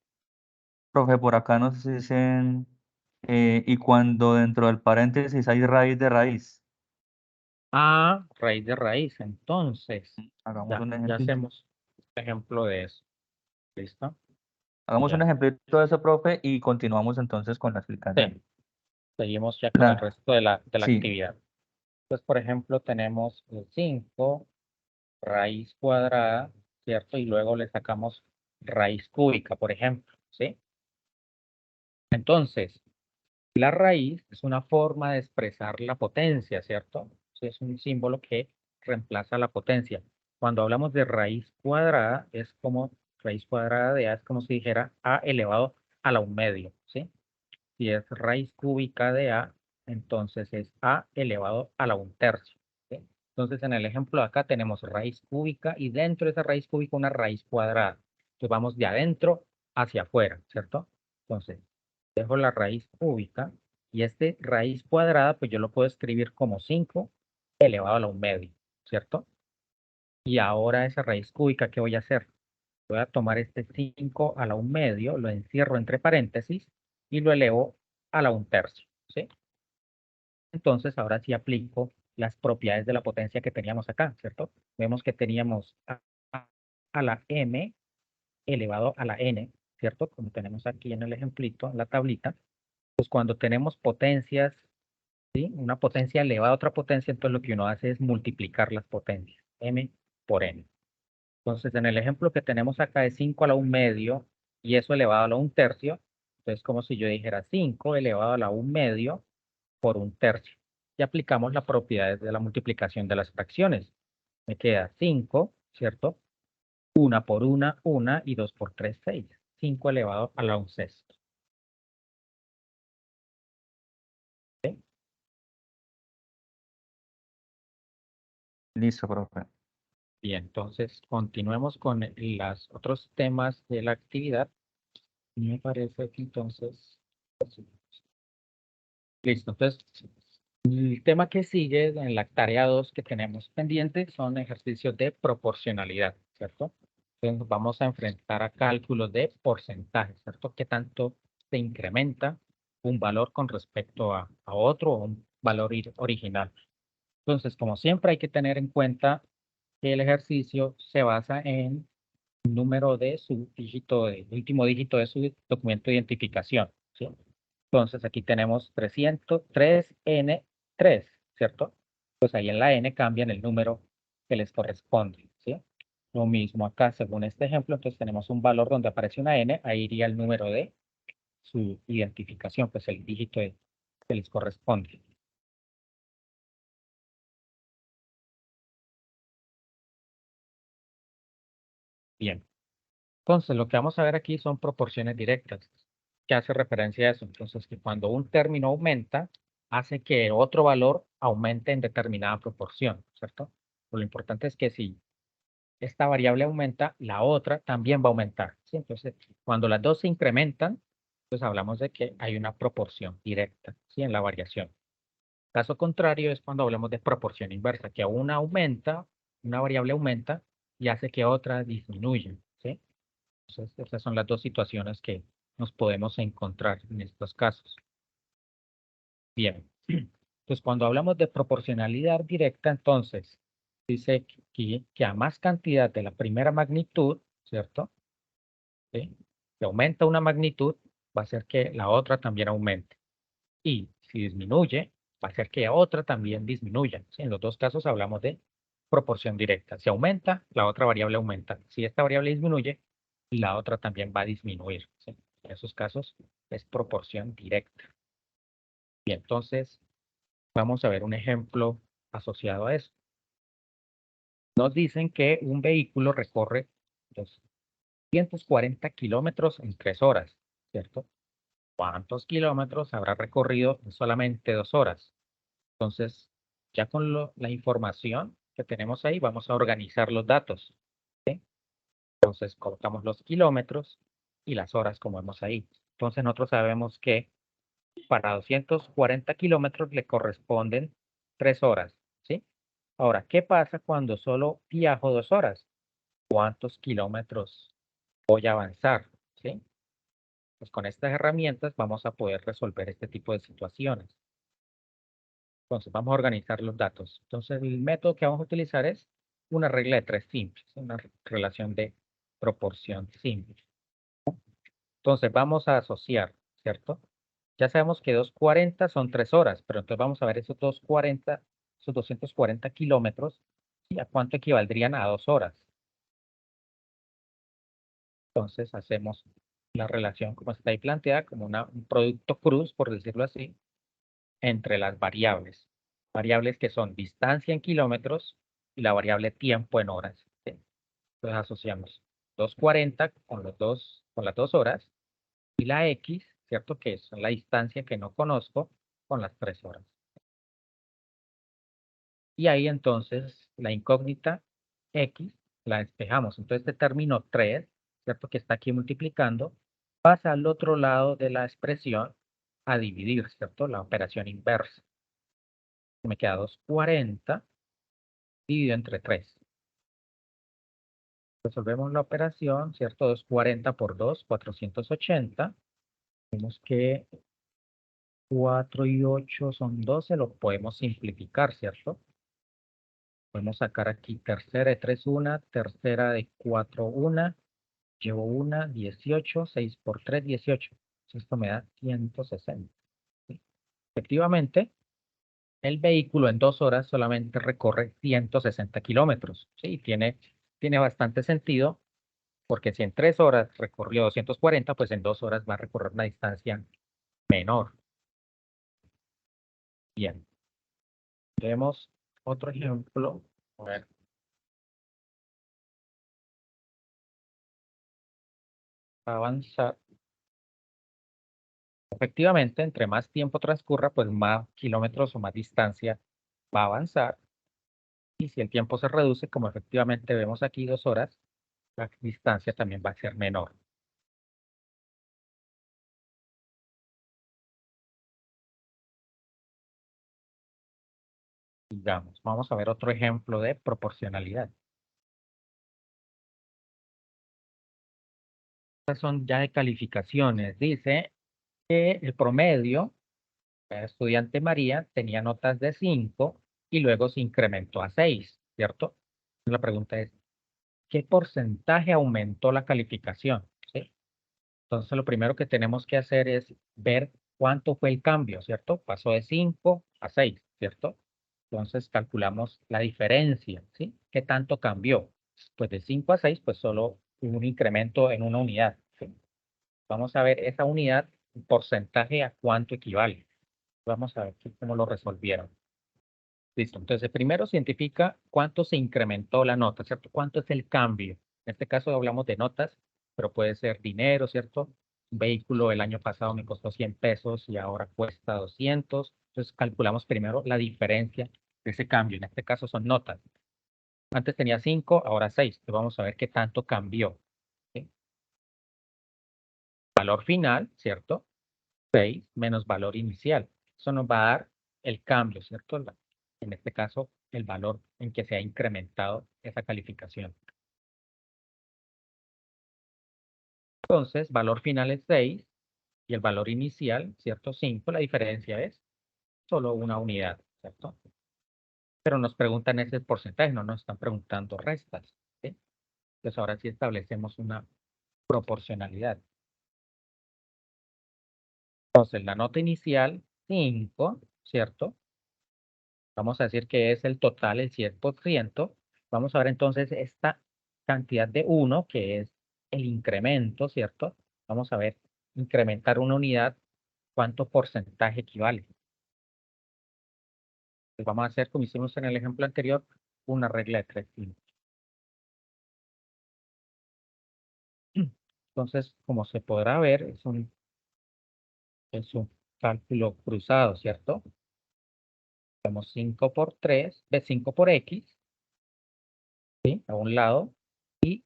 Profe, por acá nos dicen, y cuando dentro del paréntesis hay raíz de raíz, Ah, raíz de raíz. Entonces, hagamos un ya ejemplito. hacemos un ejemplo de eso. ¿Listo? Hagamos un Ya. ejemplito de eso, profe, y continuamos entonces con la explicación. Sí, seguimos ya con el resto de la Sí, actividad. Entonces, por ejemplo, tenemos el 5 raíz cuadrada, ¿cierto? Y luego le sacamos raíz cúbica, por ejemplo, ¿sí? Entonces, la raíz es una forma de expresar la potencia, ¿cierto? Sí, es un símbolo que reemplaza la potencia. Cuando hablamos de raíz cuadrada, es como raíz cuadrada de A, es como si dijera A elevado a la 1 medio, ¿sí? Si es raíz cúbica de A, entonces es A elevado a la 1 tercio, ¿sí? Entonces, en el ejemplo de acá tenemos raíz cúbica y dentro de esa raíz cúbica una raíz cuadrada. Entonces, vamos de adentro hacia afuera, ¿cierto? Entonces, dejo la raíz cúbica y este raíz cuadrada, pues yo lo puedo escribir como 5 elevado a la 1 medio, ¿cierto? Y ahora esa raíz cúbica, ¿qué voy a hacer? Voy a tomar este 5 a la 1 medio, lo encierro entre paréntesis y lo elevo a la 1 tercio, ¿sí? Entonces, ahora sí aplico las propiedades de la potencia que teníamos acá, ¿cierto? Vemos que teníamos a la m elevado a la n, ¿cierto? Como tenemos aquí en el ejemplito, en la tablita. Pues cuando tenemos potencias, ¿sí? Una potencia elevada a otra potencia, entonces lo que uno hace es multiplicar las potencias, m por n. Entonces, en el ejemplo que tenemos acá es 5 a la 1 medio y eso elevado a la 1 tercio. Entonces, como si yo dijera 5 elevado a la 1 medio por 1 tercio. Y aplicamos las propiedades de la multiplicación de las fracciones. Me queda 5, ¿cierto? 1 por 1 y 2 por 3, 6. 5 elevado a la 1 sexto. ¿Sí? listo, profe. Bien, entonces continuemos con los otros temas de la actividad. Me parece que entonces... Listo, entonces el tema que sigue en la tarea 2 que tenemos pendiente son ejercicios de proporcionalidad, ¿cierto? Entonces nos vamos a enfrentar a cálculos de porcentajes, ¿cierto? ¿Qué tanto se incrementa un valor con respecto a otro o un valor original? Entonces, como siempre, hay que tener en cuenta que el ejercicio se basa en el número de su dígito, el último dígito de su documento de identificación, ¿sí? Entonces aquí tenemos 303N3, ¿cierto? Pues ahí en la N cambian el número que les corresponde, ¿sí? Lo mismo acá, según este ejemplo, entonces tenemos un valor donde aparece una N, ahí iría el número de su identificación, pues el dígito que les corresponde. Bien, entonces lo que vamos a ver aquí son proporciones directas, que hace referencia a eso. Entonces, que cuando un término aumenta, hace que otro valor aumente en determinada proporción, ¿cierto? Pues lo importante es que si esta variable aumenta, la otra también va a aumentar, ¿sí? Entonces, cuando las dos se incrementan, pues hablamos de que hay una proporción directa, ¿sí? En la variación. Caso contrario es cuando hablamos de proporción inversa, que una aumenta, una variable aumenta y hace que otra disminuya, ¿sí? Entonces, esas son las dos situaciones que nos podemos encontrar en estos casos. Bien, pues cuando hablamos de proporcionalidad directa, entonces, dice que a más cantidad de la primera magnitud, ¿cierto? ¿Sí? Si aumenta una magnitud, va a hacer que la otra también aumente. Y si disminuye, va a hacer que otra también disminuya, ¿sí? En los dos casos hablamos de proporción directa. Si aumenta, la otra variable aumenta. Si esta variable disminuye, la otra también va a disminuir, ¿sí? En esos casos es proporción directa. Bien, entonces vamos a ver un ejemplo asociado a eso. Nos dicen que un vehículo recorre 240 kilómetros en 3 horas, ¿cierto? ¿Cuántos kilómetros habrá recorrido en solamente 2 horas? Entonces, ya con la información que tenemos ahí, vamos a organizar los datos, ¿sí? Entonces, colocamos los kilómetros y las horas como vemos ahí. Entonces, nosotros sabemos que para 240 kilómetros le corresponden 3 horas, ¿sí? Ahora, ¿qué pasa cuando solo viajo 2 horas? ¿Cuántos kilómetros voy a avanzar? ¿Sí? Pues con estas herramientas vamos a poder resolver este tipo de situaciones. Entonces, vamos a organizar los datos. Entonces, el método que vamos a utilizar es una regla de 3 simple, una relación de proporción simple. Entonces, vamos a asociar, ¿cierto? Ya sabemos que 240 son 3 horas, pero entonces vamos a ver esos 240, esos 240 kilómetros, ¿y a cuánto equivaldrían a 2 horas? Entonces, hacemos la relación como está ahí planteada, como un producto cruz, por decirlo así, entre las variables. Variables que son distancia en kilómetros y la variable tiempo en horas, ¿sí? Entonces asociamos 240 con las 2 horas y la X, ¿cierto? Que es la distancia que no conozco con las 3 horas. Y ahí entonces la incógnita X la despejamos. Entonces este término 3, ¿cierto? Que está aquí multiplicando, pasa al otro lado de la expresión a dividir, ¿cierto? La operación inversa. Me queda 240 dividido entre 3. Resolvemos la operación, ¿cierto? 240 por 2, 480. Vemos que 4 y 8 son 12, lo podemos simplificar, ¿cierto? Podemos sacar aquí tercera de 3, 1, tercera de 4, 1, llevo 1, 18, 6 por 3, 18. Esto me da 160. ¿Sí? Efectivamente, el vehículo en 2 horas solamente recorre 160 kilómetros. ¿Sí? Tiene bastante sentido, porque si en 3 horas recorrió 240, pues en 2 horas va a recorrer una distancia menor. Bien. Vemos otro ejemplo. A ver, avanzar. Efectivamente, entre más tiempo transcurra, pues más kilómetros o más distancia va a avanzar. Y si el tiempo se reduce, como efectivamente vemos aquí 2 horas, la distancia también va a ser menor. Digamos, vamos a ver otro ejemplo de proporcionalidad. Estas son ya de calificaciones. Dice que el promedio, la estudiante María tenía notas de 5 y luego se incrementó a 6, ¿cierto? La pregunta es, ¿qué porcentaje aumentó la calificación? ¿Sí? Entonces, lo primero que tenemos que hacer es ver cuánto fue el cambio, ¿cierto? Pasó de 5 a 6, ¿cierto? Entonces, calculamos la diferencia, ¿sí? ¿Qué tanto cambió? Pues de 5 a 6, pues solo hubo un incremento en una unidad, ¿sí? Vamos a ver esa unidad, un porcentaje a cuánto equivale. Vamos a ver cómo lo resolvieron. Listo. Entonces, primero se identifica cuánto se incrementó la nota, ¿cierto? ¿Cuánto es el cambio? En este caso hablamos de notas, pero puede ser dinero, ¿cierto? Un vehículo el año pasado me costó 100 pesos y ahora cuesta 200. Entonces, calculamos primero la diferencia de ese cambio. En este caso son notas. Antes tenía 5, ahora 6. Entonces vamos a ver qué tanto cambió. ¿Sí? Valor final, ¿cierto? 6 menos valor inicial. Eso nos va a dar el cambio, ¿cierto? En este caso, el valor en que se ha incrementado esa calificación. Entonces, valor final es 6 y el valor inicial, ¿cierto? 5. La diferencia es solo una unidad, ¿cierto? Pero nos preguntan ese porcentaje, no nos están preguntando restas, ¿sí? Entonces, ahora sí establecemos una proporcionalidad. Entonces, la nota inicial, 5, ¿cierto? Vamos a decir que es el total, el 100%. Vamos a ver entonces esta cantidad de 1, que es el incremento, ¿cierto? Vamos a ver, incrementar una unidad, ¿cuánto porcentaje equivale? Pues vamos a hacer, como hicimos en el ejemplo anterior, una regla de 3 tiempos. Entonces, como se podrá ver, es un cálculo cruzado, ¿cierto? Tenemos 5 por 3, de 5 por X, ¿sí? A un lado, y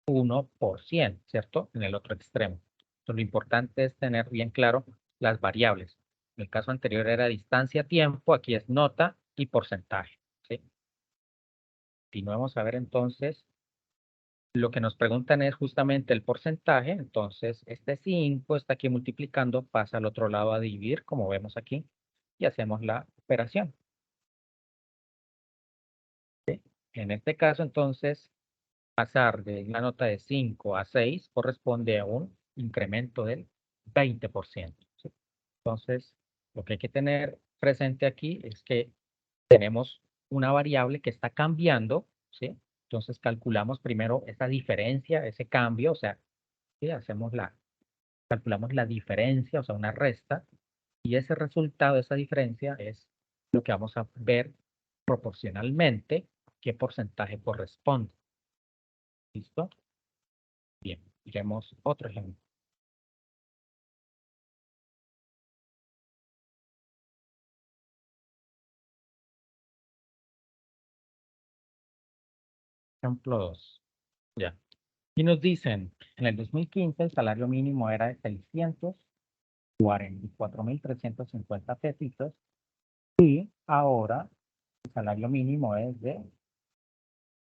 1 por 100, ¿cierto? En el otro extremo. Entonces, lo importante es tener bien claro las variables. En el caso anterior era distancia, tiempo, aquí es nota y porcentaje, ¿sí? Continuemos a ver entonces, lo que nos preguntan es justamente el porcentaje, entonces este 5 está aquí multiplicando, pasa al otro lado a dividir, como vemos aquí, y hacemos la operación. ¿Sí? En este caso, entonces, pasar de la nota de 5 a 6 corresponde a un incremento del 20%. ¿Sí? Entonces, lo que hay que tener presente aquí es que tenemos una variable que está cambiando, ¿sí? Entonces calculamos primero esa diferencia, ese cambio, o sea, ¿sí? Calculamos la diferencia, o sea, una resta, y ese resultado, esa diferencia, es lo que vamos a ver proporcionalmente qué porcentaje corresponde. ¿Listo? Bien, miremos otro ejemplo. Ejemplo 2. Ya. Y nos dicen, en el 2015 el salario mínimo era de 644.350 pesitos y ahora el salario mínimo es de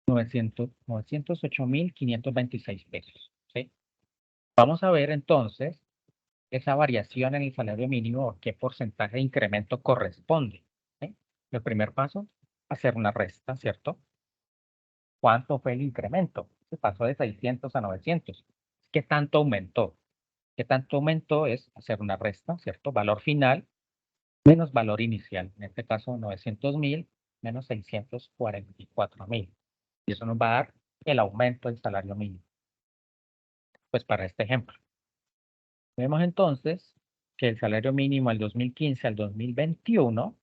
908.526 pesos. ¿Sí? Vamos a ver entonces esa variación en el salario mínimo, qué porcentaje de incremento corresponde. ¿Sí? El primer paso, hacer una resta, ¿cierto? ¿Cuánto fue el incremento? Se pasó de 600 a 900. ¿Qué tanto aumentó? ¿Qué tanto aumentó? Es hacer una resta, ¿cierto? Valor final menos valor inicial. En este caso, 900.000 menos 644.000. Y eso nos va a dar el aumento del salario mínimo. Pues para este ejemplo. Vemos entonces que el salario mínimo del 2015 al 2021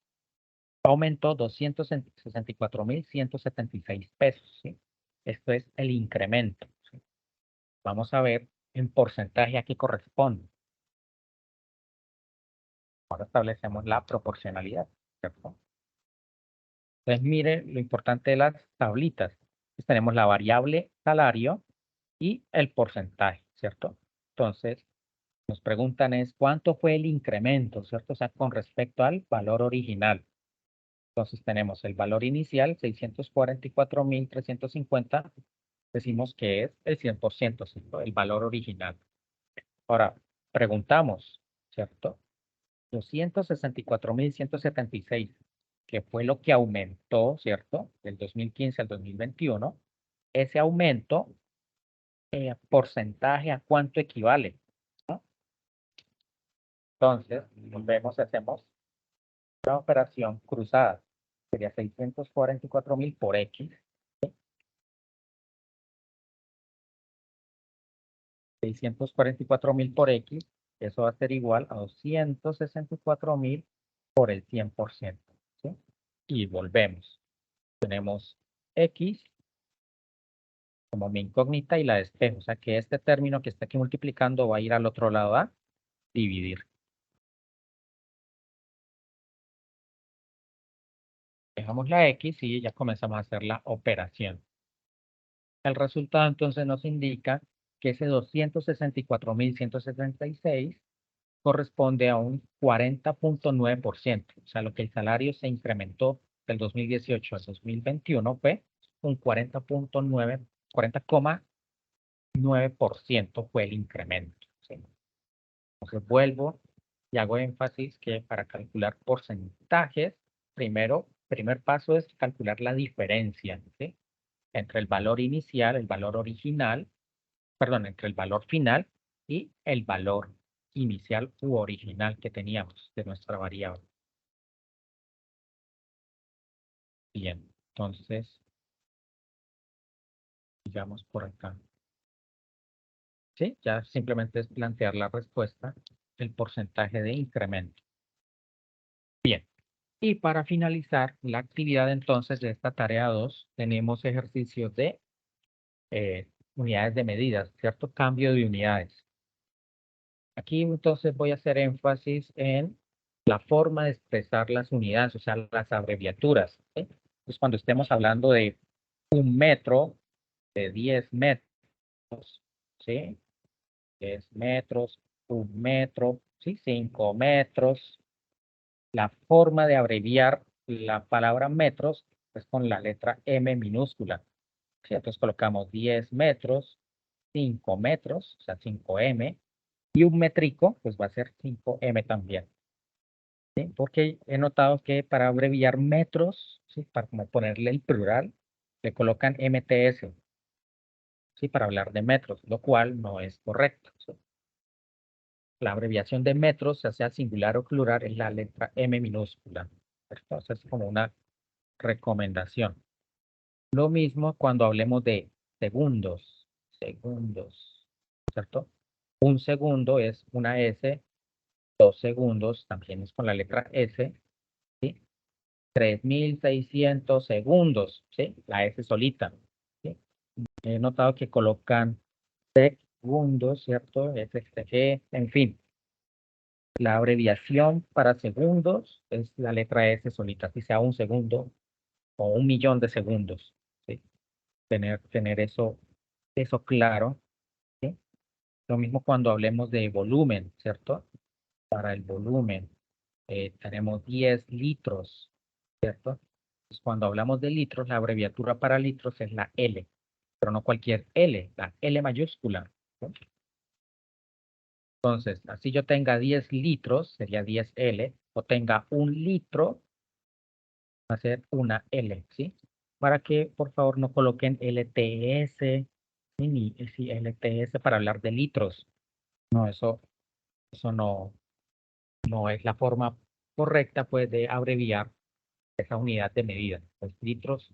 aumentó 264.176 pesos. ¿Sí? Esto es el incremento. ¿Sí? Vamos a ver en porcentaje a qué corresponde. Ahora establecemos la proporcionalidad, ¿cierto? Entonces, mire lo importante de las tablitas. Pues tenemos la variable salario y el porcentaje, ¿cierto? Entonces, nos preguntan es cuánto fue el incremento, ¿cierto? O sea, con respecto al valor original. Entonces, tenemos el valor inicial, 644.350. Decimos que es el 100%, ¿cierto? El valor original. Ahora, preguntamos, ¿cierto? 264.176, que fue lo que aumentó, ¿cierto? Del 2015 al 2021. Ese aumento, porcentaje, ¿a cuánto equivale? ¿No? Entonces, volvemos, hacemos una operación cruzada. Sería 644.000 por X. 644.000 por X, eso va a ser igual a 264.000 por el 100%. ¿Sí? Y volvemos. Tenemos X como mi incógnita y la despejo. O sea que este término que está aquí multiplicando va a ir al otro lado a dividir. Dejamos la X y ya comenzamos a hacer la operación. El resultado entonces nos indica que ese 264.176 corresponde a un 40.9%. O sea, lo que el salario se incrementó del 2018 al 2021 fue un 40.9% fue el incremento. ¿Sí? Entonces vuelvo y hago énfasis que para calcular porcentajes, primer paso es calcular la diferencia, ¿sí? Entre el valor inicial, el valor original, perdón, entre el valor final y el valor inicial u original que teníamos de nuestra variable. Bien, entonces, digamos por acá. Sí, ya simplemente es plantear la respuesta, el porcentaje de incremento. Bien, y para finalizar la actividad entonces de esta tarea 2, tenemos ejercicios de unidades de medidas, ¿cierto? Cambio de unidades. Aquí entonces voy a hacer énfasis en la forma de expresar las unidades, o sea, las abreviaturas. ¿Sí? Entonces, cuando estemos hablando de un metro, de 10 metros, ¿sí? 10 metros, un metro, ¿sí? 5 metros. La forma de abreviar la palabra metros es con la letra M minúscula. ¿Sí? Entonces colocamos 10 metros, 5 metros, o sea, 5M, y un métrico, pues va a ser 5M también. ¿Sí? Porque he notado que para abreviar metros, ¿sí? Para como ponerle el plural, le colocan MTS, ¿sí? Para hablar de metros, lo cual no es correcto. ¿Sí? La abreviación de metros, ya sea singular o plural, es la letra M minúscula. Entonces, es como una recomendación. Lo mismo cuando hablemos de segundos, ¿cierto? Un segundo es una S, 2 segundos también es con la letra S, ¿sí? 3.600 segundos, ¿sí? La S solita, ¿sí? He notado que colocan segundos, ¿cierto? SG, en fin. La abreviación para segundos es la letra S solita, si sea un segundo o 1.000.000 de segundos, ¿sí? Tener eso claro, ¿sí? Lo mismo cuando hablemos de volumen, ¿cierto? Para el volumen tenemos 10 litros, ¿cierto? Pues cuando hablamos de litros, la abreviatura para litros es la L, pero no cualquier L, la L mayúscula. ¿Sí? Entonces, así yo tenga 10 litros, sería 10L, o tenga 1 litro, va a ser una L, ¿sí? Para que, por favor, no coloquen LTS, ni sí, LTS para hablar de litros. No, eso no es la forma correcta, pues, de abreviar esa unidad de medida. Pues, litros,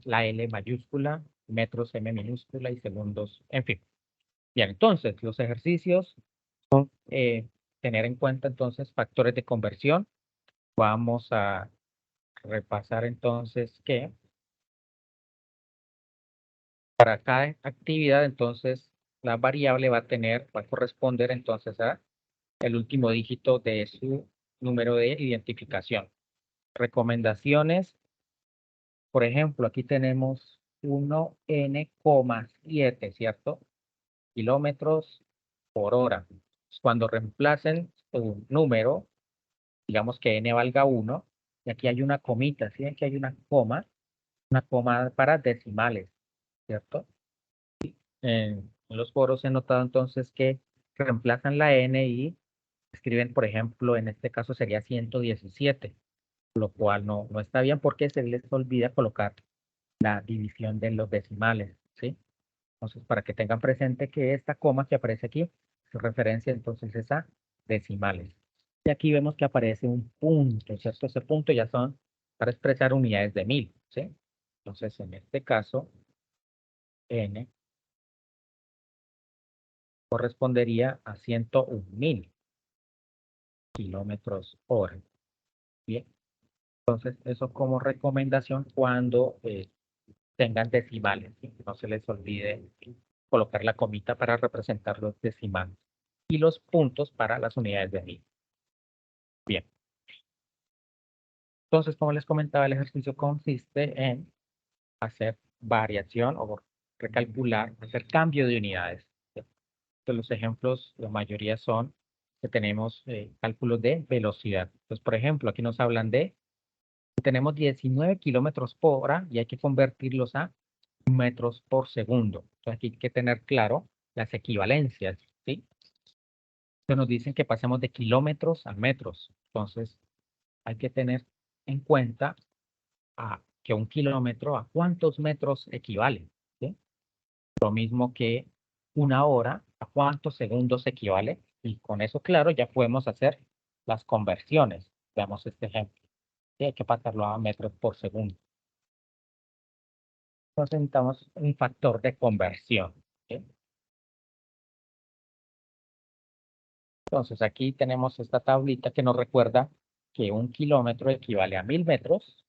la L mayúscula, metros M minúscula y segundos, en fin. Bien, entonces, los ejercicios son tener en cuenta entonces factores de conversión. Vamos a repasar entonces que para cada actividad, entonces, la variable va a corresponder entonces a el último dígito de su número de identificación. Recomendaciones, por ejemplo, aquí tenemos 1n,7, ¿cierto? Kilómetros por hora. Cuando reemplacen un número, digamos que n valga 1, y aquí hay una comita, ¿sí? Aquí hay una coma para decimales, ¿cierto? En los foros he notado entonces que reemplazan la n y escriben, por ejemplo, en este caso sería 117, lo cual no está bien porque se les olvida colocar la división de los decimales, ¿sí? Entonces, para que tengan presente que esta coma que aparece aquí se referencia entonces es a decimales. Y aquí vemos que aparece un punto, ¿cierto? Ese punto ya son para expresar unidades de 1000, ¿sí? Entonces, en este caso, n correspondería a 101.000 kilómetros hora. Bien, entonces eso como recomendación cuando tengan decimales, ¿sí? No se les olvide colocar la comita para representar los decimales y los puntos para las unidades de 1000. Bien, Entonces, como les comentaba, el ejercicio consiste en hacer variación o recalcular, hacer cambio de unidades. Entonces, los ejemplos, la mayoría son que tenemos cálculos de velocidad. Entonces, por ejemplo, aquí nos hablan de que tenemos 19 kilómetros por hora y hay que convertirlos a metros por segundo. Entonces, aquí hay que tener claro las equivalencias, ¿sí? Entonces, nos dicen que pasemos de kilómetros a metros. Entonces, hay que tener en cuenta que un kilómetro a cuántos metros equivale, ¿sí? Lo mismo que una hora a cuántos segundos equivale. Y con eso, claro, ya podemos hacer las conversiones. Veamos este ejemplo. Sí, hay que pasarlo a metros por segundo. Entonces necesitamos un factor de conversión, ¿sí? Entonces aquí tenemos esta tablita que nos recuerda que un kilómetro equivale a 1000 metros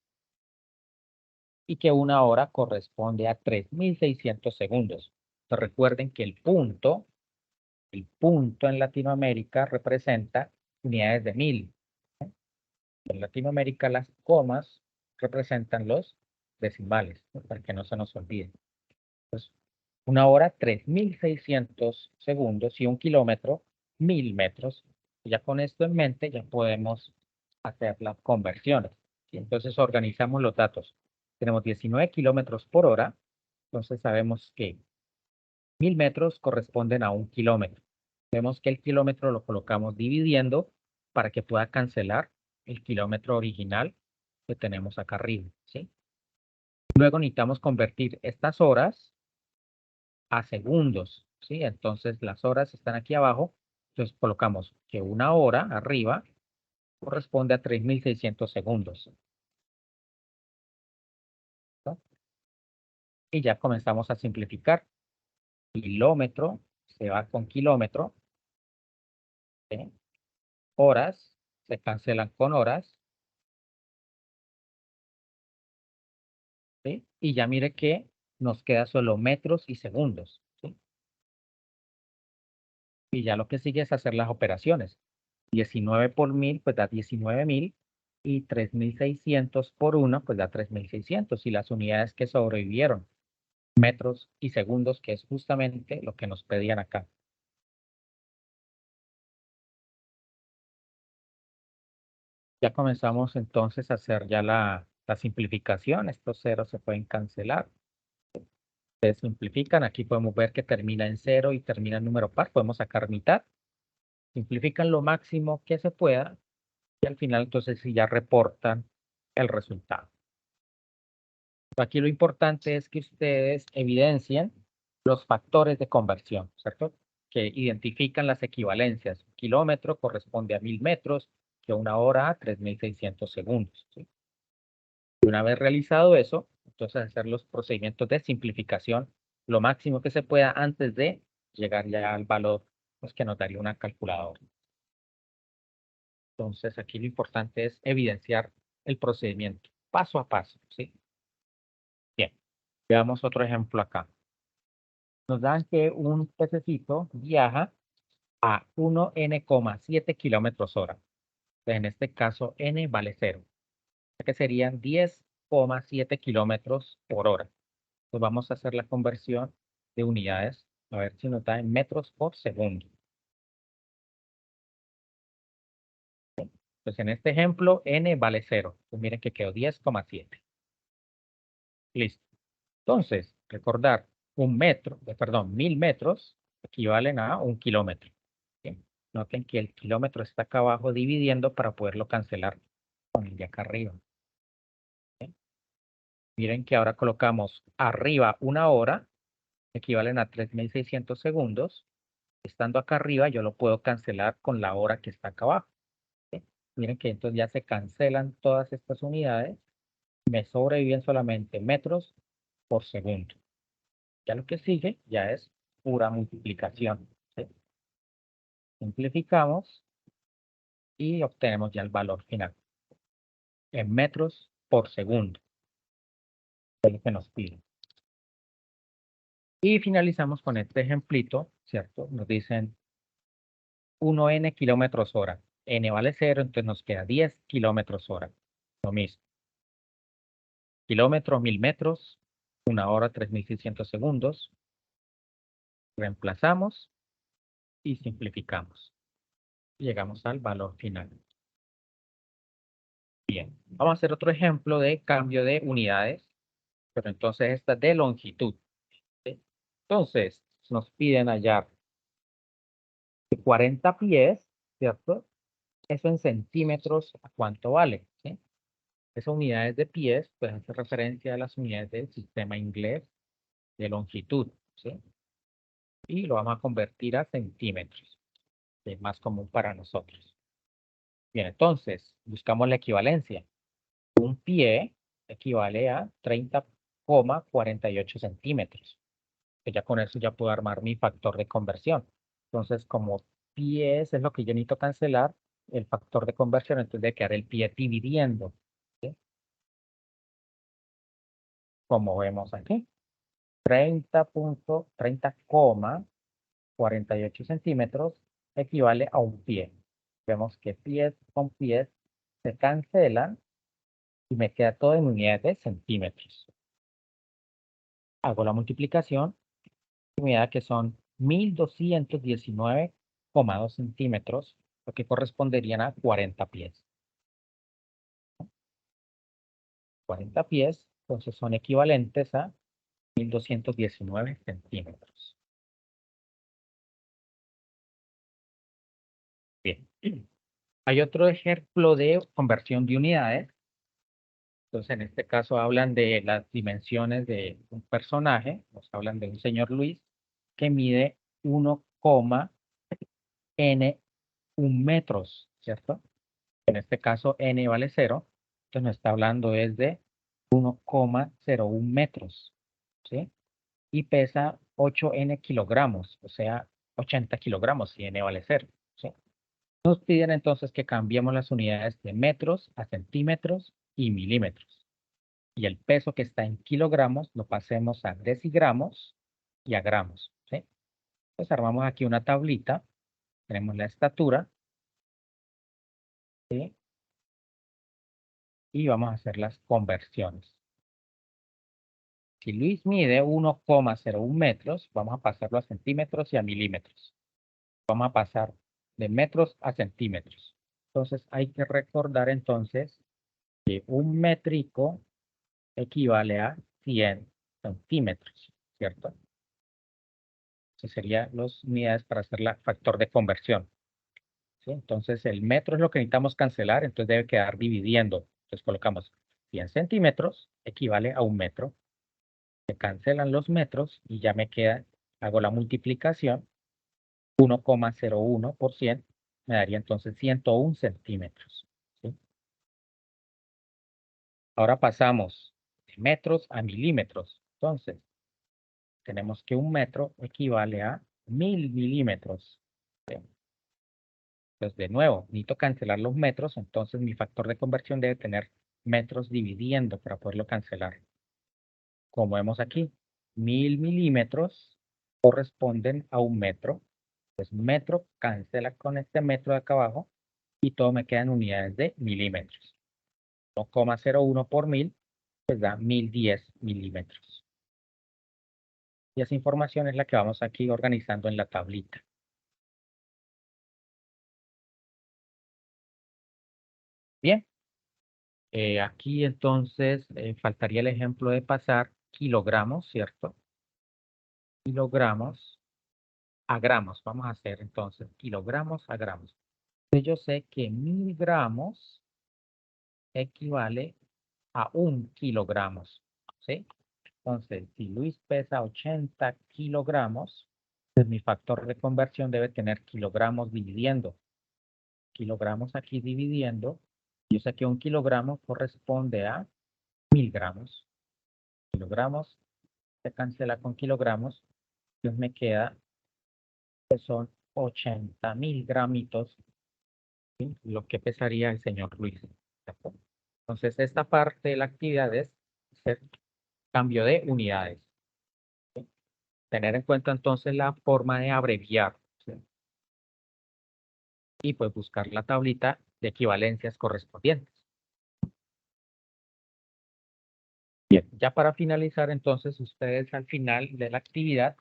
y que una hora corresponde a 3600 segundos. Entonces recuerden que el punto en Latinoamérica representa unidades de 1000. En Latinoamérica las comas representan los decimales, ¿no? Para que no se nos olvide. Entonces, una hora, 3600 segundos y un kilómetro, 1000 metros. Ya con esto en mente ya podemos hacer las conversiones, ¿sí? Entonces organizamos los datos. Tenemos 19 kilómetros por hora, entonces sabemos que 1000 metros corresponden a un kilómetro. Vemos que el kilómetro lo colocamos dividiendo para que pueda cancelar el kilómetro original que tenemos acá arriba, ¿sí? Luego necesitamos convertir estas horas a segundos, ¿sí? Entonces las horas están aquí abajo, entonces colocamos que una hora arriba corresponde a 3600 segundos, ¿no? Y ya comenzamos a simplificar. Kilómetro se va con kilómetro, ¿sí? Horas se cancelan con horas, ¿sí? Y ya mire que nos queda solo metros y segundos, ¿sí? Y ya lo que sigue es hacer las operaciones. 19 por 1000, pues da 19.000. Y 3600 por 1, pues da 3600. Y las unidades que sobrevivieron, metros y segundos, que es justamente lo que nos pedían acá. Ya comenzamos entonces a hacer ya la simplificación. Estos ceros se pueden cancelar. Se simplifican. Aquí podemos ver que termina en 0 y termina en número par. Podemos sacar mitad. Simplifican lo máximo que se pueda. Y al final entonces sí ya reportan el resultado. Aquí lo importante es que ustedes evidencien los factores de conversión, ¿cierto? Que identifican las equivalencias. Un kilómetro corresponde a 1000 metros, que una hora a 3600 segundos, ¿sí? Y una vez realizado eso, entonces hacer los procedimientos de simplificación lo máximo que se pueda antes de llegar ya al valor pues, que nos daría una calculadora. Entonces aquí lo importante es evidenciar el procedimiento paso a paso, ¿sí? Bien, veamos otro ejemplo acá. Nos dan que un pececito viaja a 1n,7 kilómetros hora. En este caso, n vale 0, que serían 10,7 kilómetros por hora. Entonces vamos a hacer la conversión de unidades, a ver si nos da en metros por segundo. Entonces en este ejemplo, n vale 0. Pues miren que quedó 10,7. Listo. Entonces, recordar, 1000 metros equivalen a 1 kilómetro. ¿Sí? Noten que el kilómetro está acá abajo dividiendo para poderlo cancelar con el de acá arriba. ¿Sí? Miren que ahora colocamos arriba una hora, equivalen a 3600 segundos. Estando acá arriba, yo lo puedo cancelar con la hora que está acá abajo. ¿Sí? Miren que entonces ya se cancelan todas estas unidades. Me sobreviven solamente metros por segundo. Ya lo que sigue ya es pura multiplicación, ¿sí? Simplificamos y obtenemos ya el valor final en metros por segundo. Es lo que nos pide. Y finalizamos con este ejemplito, ¿cierto? Nos dicen 1n kilómetros hora. N vale 0, entonces nos queda 10 kilómetros hora. lo mismo. Kilómetro, 1000 metros, 1 hora, 3600 segundos. Reemplazamos y simplificamos. Llegamos al valor final. Bien, vamos a hacer otro ejemplo de cambio de unidades, pero entonces esta de longitud. ¿Sí? Entonces, nos piden hallar 40 pies, ¿cierto? Eso en centímetros, ¿a cuánto vale? ¿Sí? Esas unidades de pies, pues hace referencia a las unidades del sistema inglés de longitud, ¿sí? Y lo vamos a convertir a centímetros, que es más común para nosotros. Bien, entonces, buscamos la equivalencia. Un pie equivale a 30,48 centímetros. Que ya con eso ya puedo armar mi factor de conversión. Entonces, como pies es lo que yo necesito cancelar, el factor de conversión, entonces debe quedar el pie dividiendo. ¿Sí? Como vemos aquí. 30,48 centímetros equivale a un pie. Vemos que pies con pies se cancelan y me queda todo en unidades de centímetros. Hago la multiplicación y me da que son 1219,2 centímetros, lo que corresponderían a 40 pies. 40 pies, entonces son equivalentes a 1219 centímetros. Bien. Hay otro ejemplo de conversión de unidades. Entonces, en este caso hablan de las dimensiones de un personaje. Nos hablan de un señor Luis que mide 1,n1 metros, ¿cierto? En este caso, n vale 0. Entonces, nos está hablando es de 1,01 metros, ¿sí? Y pesa 8n kilogramos, o sea, 80 kilogramos si n vale 0, ¿sí? Nos piden entonces que cambiemos las unidades de metros a centímetros y milímetros. Y el peso que está en kilogramos lo pasemos a decigramos y a gramos, ¿sí? Entonces armamos aquí una tablita, tenemos la estatura, ¿sí? Y vamos a hacer las conversiones. Si Luis mide 1,01 metros, vamos a pasarlo a centímetros y a milímetros. Vamos a pasar de metros a centímetros. Entonces hay que recordar entonces que un métrico equivale a 100 centímetros, ¿cierto? Esas serían las unidades para hacer el factor de conversión, ¿sí? Entonces el metro es lo que necesitamos cancelar, entonces debe quedar dividiendo. Entonces colocamos 100 centímetros, equivale a un metro. Se cancelan los metros y ya me queda, hago la multiplicación, 1,01 por 100, me daría entonces 101 centímetros, ¿sí? Ahora pasamos de metros a milímetros. Entonces, tenemos que un metro equivale a 1000 milímetros. ¿Sí? Entonces, de nuevo, necesito cancelar los metros, entonces mi factor de conversión debe tener metros dividiendo para poderlo cancelar. Como vemos aquí, 1000 milímetros corresponden a un metro. Pues metro cancela con este metro de acá abajo y todo me queda en unidades de milímetros. 1,01 por 1000, pues da 1010 milímetros. Y esa información es la que vamos aquí organizando en la tablita. Bien, aquí entonces faltaría el ejemplo de pasar kilogramos, ¿cierto? Kilogramos a gramos. Vamos a hacer entonces kilogramos a gramos. Entonces, yo sé que 1000 gramos equivale a 1 kilogramos, ¿sí? Entonces, si Luis pesa 80 kilogramos, pues mi factor de conversión debe tener kilogramos dividiendo. Kilogramos aquí dividiendo. Yo sé que 1 kilogramo corresponde a 1000 gramos. Kilogramos se cancela con kilogramos. Entonces me queda que son 80.000 gramitos, ¿sí? Lo que pesaría el señor Luis. ¿Cierto? Entonces, esta parte de la actividad es hacer cambio de unidades. ¿Sí? Tener en cuenta entonces la forma de abreviar, ¿sí? Y pues buscar la tablita de equivalencias correspondientes. Bien, ya para finalizar, entonces, ustedes al final de la actividad,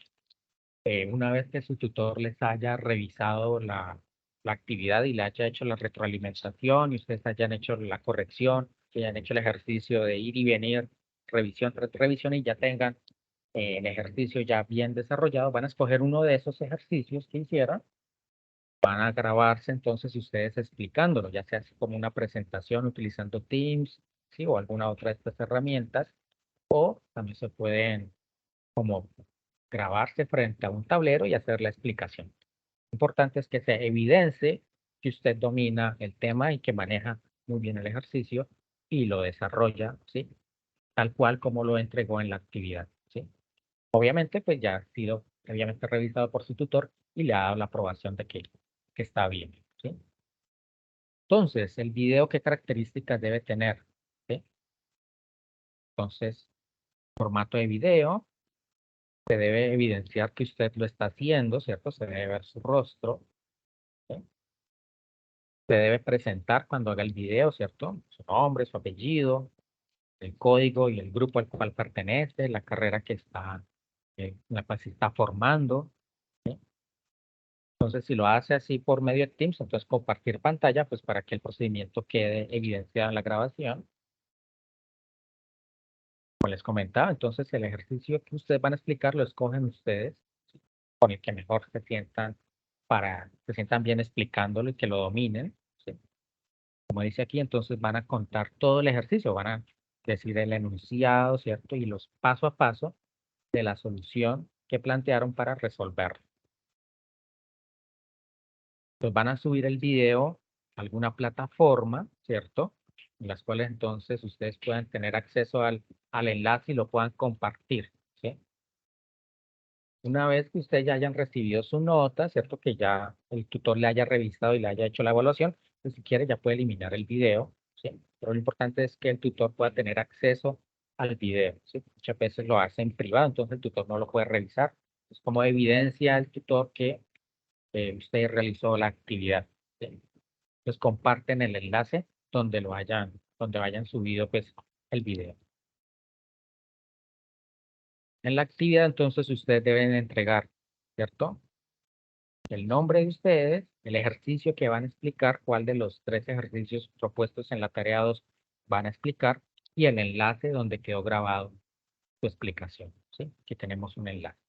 una vez que su tutor les haya revisado la actividad y le haya hecho la retroalimentación y ustedes hayan hecho la corrección, que hayan hecho el ejercicio de ir y venir, revisión tras revisión y ya tengan el ejercicio ya bien desarrollado, van a escoger uno de esos ejercicios que hicieron, van a grabarse entonces ustedes explicándolo, ya sea así como una presentación utilizando Teams, ¿sí? O alguna otra de estas herramientas, o también se pueden como grabarse frente a un tablero y hacer la explicación. Lo importante es que se evidencie que usted domina el tema y que maneja muy bien el ejercicio y lo desarrolla, ¿sí? Tal cual como lo entregó en la actividad, ¿sí? Obviamente, pues ya ha sido previamente revisado por su tutor y le ha dado la aprobación de que está bien, ¿sí? Entonces, el video, ¿qué características debe tener? ¿Sí? Entonces, formato de video, se debe evidenciar que usted lo está haciendo, ¿cierto? Se debe ver su rostro, ¿sí? Se debe presentar cuando haga el video, ¿cierto? Su nombre, su apellido, el código y el grupo al cual pertenece, la carrera que está, la cual se está formando, ¿sí? Entonces, si lo hace así por medio de Teams, entonces compartir pantalla, pues para que el procedimiento quede evidenciado en la grabación. Como les comentaba, entonces el ejercicio que ustedes van a explicar lo escogen ustedes, ¿sí? Con el que mejor se sientan bien explicándolo y que lo dominen, ¿sí? Como dice aquí, entonces van a contar todo el ejercicio, van a decir el enunciado, ¿cierto? Y los paso a paso de la solución que plantearon para resolverlo. Entonces van a subir el video a alguna plataforma, ¿cierto? En las cuales entonces ustedes puedan tener acceso al enlace y lo puedan compartir, ¿sí? Una vez que ustedes ya hayan recibido su nota, ¿cierto? Que ya el tutor le haya revisado y le haya hecho la evaluación, pues si quiere ya puede eliminar el video, ¿sí? Pero lo importante es que el tutor pueda tener acceso al video, ¿sí? Muchas veces lo hace en privado, entonces el tutor no lo puede revisar. Es como evidencia el tutor que usted realizó la actividad, ¿sí? Pues comparten el enlace donde hayan subido pues el video. En la actividad entonces ustedes deben entregar, ¿cierto? El nombre de ustedes, el ejercicio que van a explicar, cuál de los 3 ejercicios propuestos en la tarea 2 van a explicar y el enlace donde quedó grabado su explicación, ¿sí? Aquí tenemos un enlace.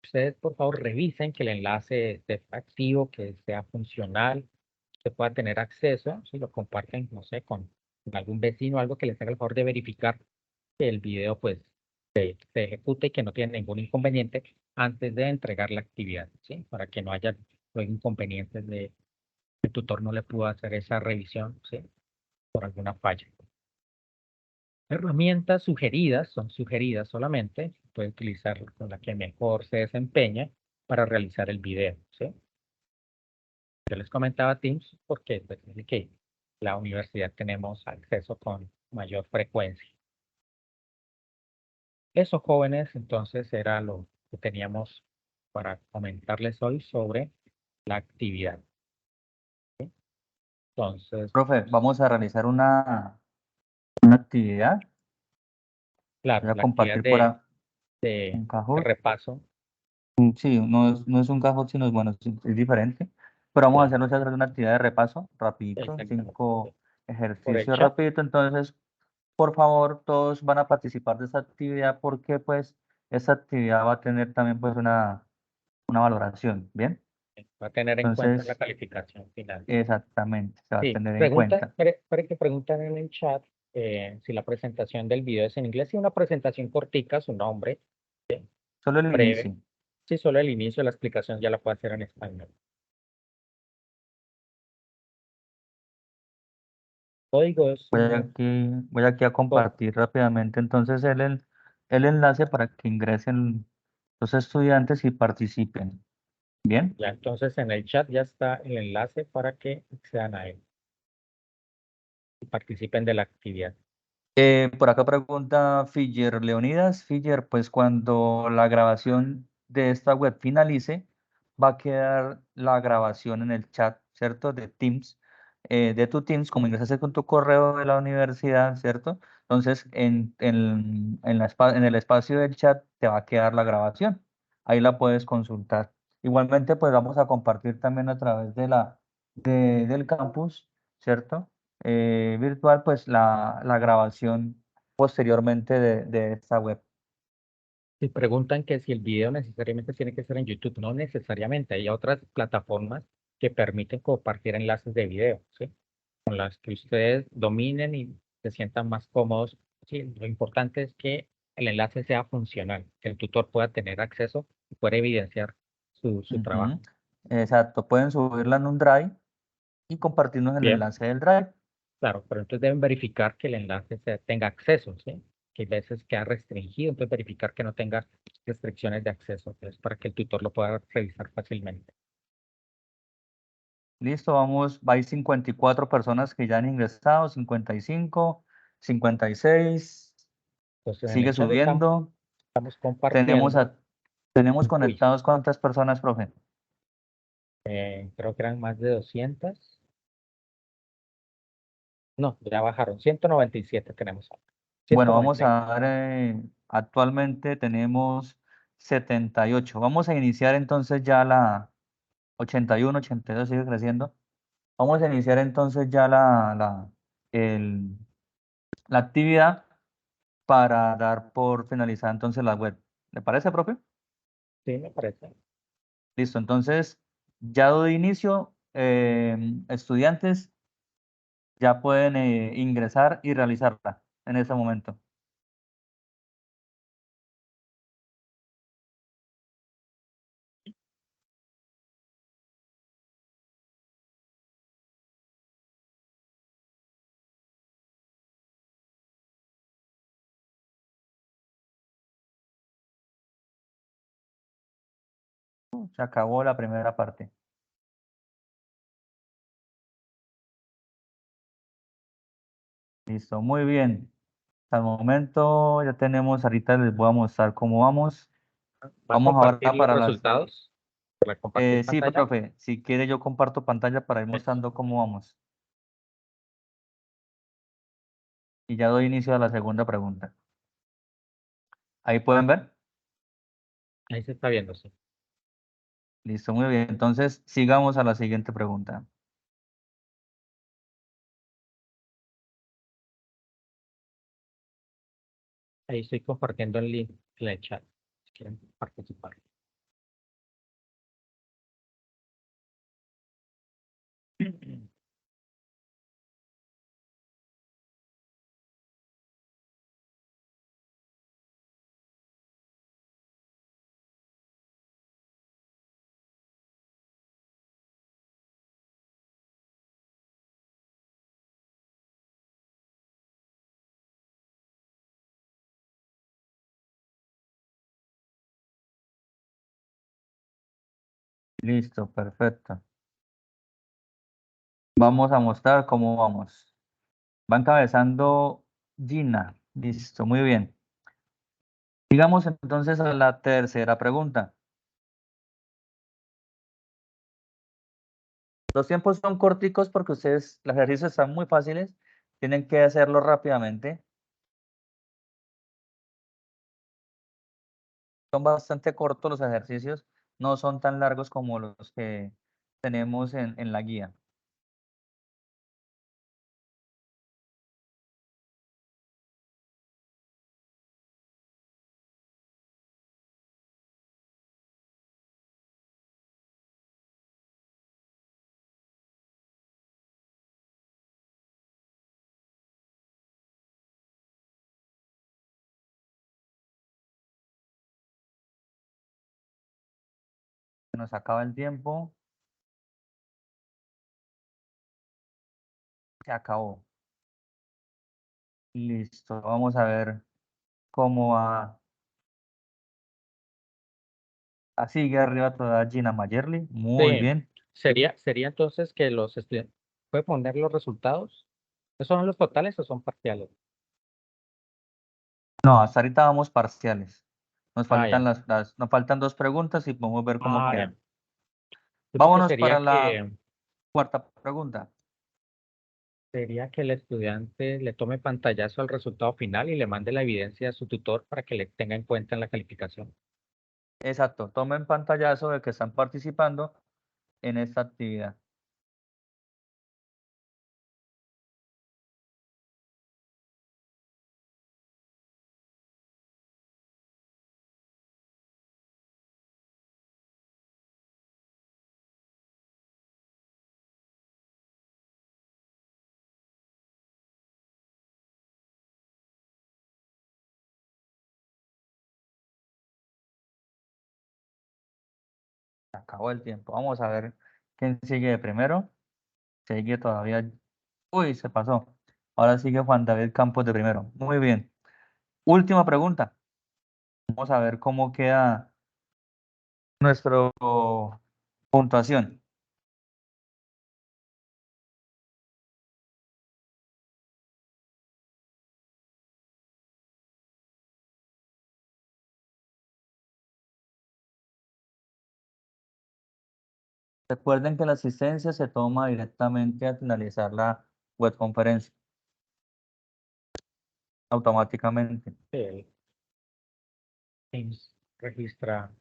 Ustedes por favor revisen que el enlace esté activo, que sea funcional, que pueda tener acceso, si lo comparten, no sé, con algún vecino o algo que les haga el favor de verificar que el video pues se ejecute y que no tiene ningún inconveniente antes de entregar la actividad, ¿sí? Para que no haya luego inconvenientes de que el tutor no le pudo hacer esa revisión, ¿sí? Por alguna falla. Herramientas sugeridas, son sugeridas solamente, puede utilizar con la que mejor se desempeña para realizar el video, ¿sí? Yo les comentaba Teams porque pues, es que la universidad tenemos acceso con mayor frecuencia. Eso, jóvenes, entonces era lo que teníamos para comentarles hoy sobre la actividad. ¿Sí? Entonces, Profe, vamos a realizar una actividad. claro, Voy a la actividad compartir por de un Kahoot. repaso, Sí, no es un Kahoot, sino bueno, es diferente. Pero vamos a claro, hacer nosotros una actividad de repaso, rapidito, exactamente. 5 Por el ejercicios chat, rapidito. Entonces, por favor, todos van a participar de esta actividad porque pues esta actividad va a tener también pues una valoración, ¿bien? va a tener en cuenta la Entonces, calificación final. exactamente, se va a Sí, tener en cuenta. para que preguntan en el chat si la presentación del video es en inglés y una presentación cortica, su nombre, Solo el breve. inicio. Si solo el inicio de la explicación ya la puede hacer en español. Código es un Voy aquí a co- compartir rápidamente entonces el enlace para que ingresen los estudiantes y participen. ¿Bien? ya, entonces en el chat ya está el enlace para que accedan a él y participen de la actividad. Por acá pregunta Filler Leonidas. Filler, pues cuando la grabación de esta web finalice, va a quedar la grabación en el chat, ¿cierto? De Teams. de tu Teams, como ingresaste con tu correo de la universidad, ¿cierto? Entonces, en el espacio del chat te va a quedar la grabación. Ahí la puedes consultar. Igualmente, pues vamos a compartir también a través del campus, ¿cierto? Virtual, pues la grabación posteriormente de esta web. Si preguntan que si el video necesariamente tiene que ser en YouTube, no necesariamente. Hay otras plataformas que permiten compartir enlaces de video, ¿sí? Con las que ustedes dominen y se sientan más cómodos. Sí, lo importante es que el enlace sea funcional, que el tutor pueda tener acceso y pueda evidenciar su trabajo. Ujú. Exacto, pueden subirla en un Drive y compartirnos el Bien, enlace del Drive. claro, pero entonces deben verificar que el enlace tenga acceso, ¿sí? Que a veces queda restringido, entonces verificar que no tenga restricciones de acceso, entonces, para que el tutor lo pueda revisar fácilmente. Listo, vamos, hay 54 personas que ya han ingresado, 55, 56, Entonces en sigue el chat estamos, subiendo. estamos Tenemos, compartiendo. a, tenemos Uy, conectados cuántas personas, profe. creo que eran más de 200. No, ya bajaron. 197 tenemos ahora. Bueno, vamos a 190. dar, actualmente tenemos 78. Vamos a iniciar entonces ya la 81, 82, sigue creciendo. Vamos a iniciar entonces ya el- la actividad para dar por finalizada entonces la web. ¿Le parece, profe? Sí, me parece. Listo, entonces ya doy inicio. Estudiantes ya pueden ingresar y realizarla en ese momento. Se acabó la primera parte. Listo, muy bien. Hasta el momento ya tenemos, ahorita les voy a mostrar cómo vamos. ¿Va a Vamos compartir ahora los para las... resultados? ¿Para compartir Sí, pantalla? profe, si quiere yo comparto pantalla para ir Eso. mostrando cómo vamos. Y ya doy inicio a la segunda pregunta. Ahí pueden ver. Ahí se está viendo, sí. Listo, muy bien. Entonces, sigamos a la siguiente pregunta. Ahí estoy compartiendo el link en el chat. Si quieren participar. Listo, perfecto. Vamos a mostrar cómo vamos. Va encabezando Gina. Listo, muy bien. Sigamos entonces a la tercera pregunta. Los tiempos son corticos porque ustedes, los ejercicios están muy fáciles. Tienen que hacerlo rápidamente. Son bastante cortos los ejercicios. No son tan largos como los que tenemos en la guía. Se nos acaba el tiempo. Se acabó. Listo. Vamos a ver cómo va. Así sigue arriba toda Gina Mayerly. Muy Sí, bien. sería entonces que los estudiantes, ¿puede poner los resultados? ¿Esos son los totales o son parciales? No, hasta ahorita vamos parciales. Nos Ah, faltan ya. nos faltan dos preguntas y podemos ver cómo Ah, ya. quedan. Entonces Vámonos para sería la que cuarta pregunta. Sería que el estudiante le tome pantallazo al resultado final y le mande la evidencia a su tutor para que le tenga en cuenta en la calificación. Exacto, tomen pantallazo de que están participando en esta actividad. Se acabó el tiempo. Vamos a ver quién sigue de primero. Sigue todavía. Uy, se pasó. Ahora sigue Juan David Campos de primero. Muy bien. Última pregunta. Vamos a ver cómo queda nuestra puntuación. Recuerden que la asistencia se toma directamente al finalizar la webconferencia, automáticamente. El Teams registra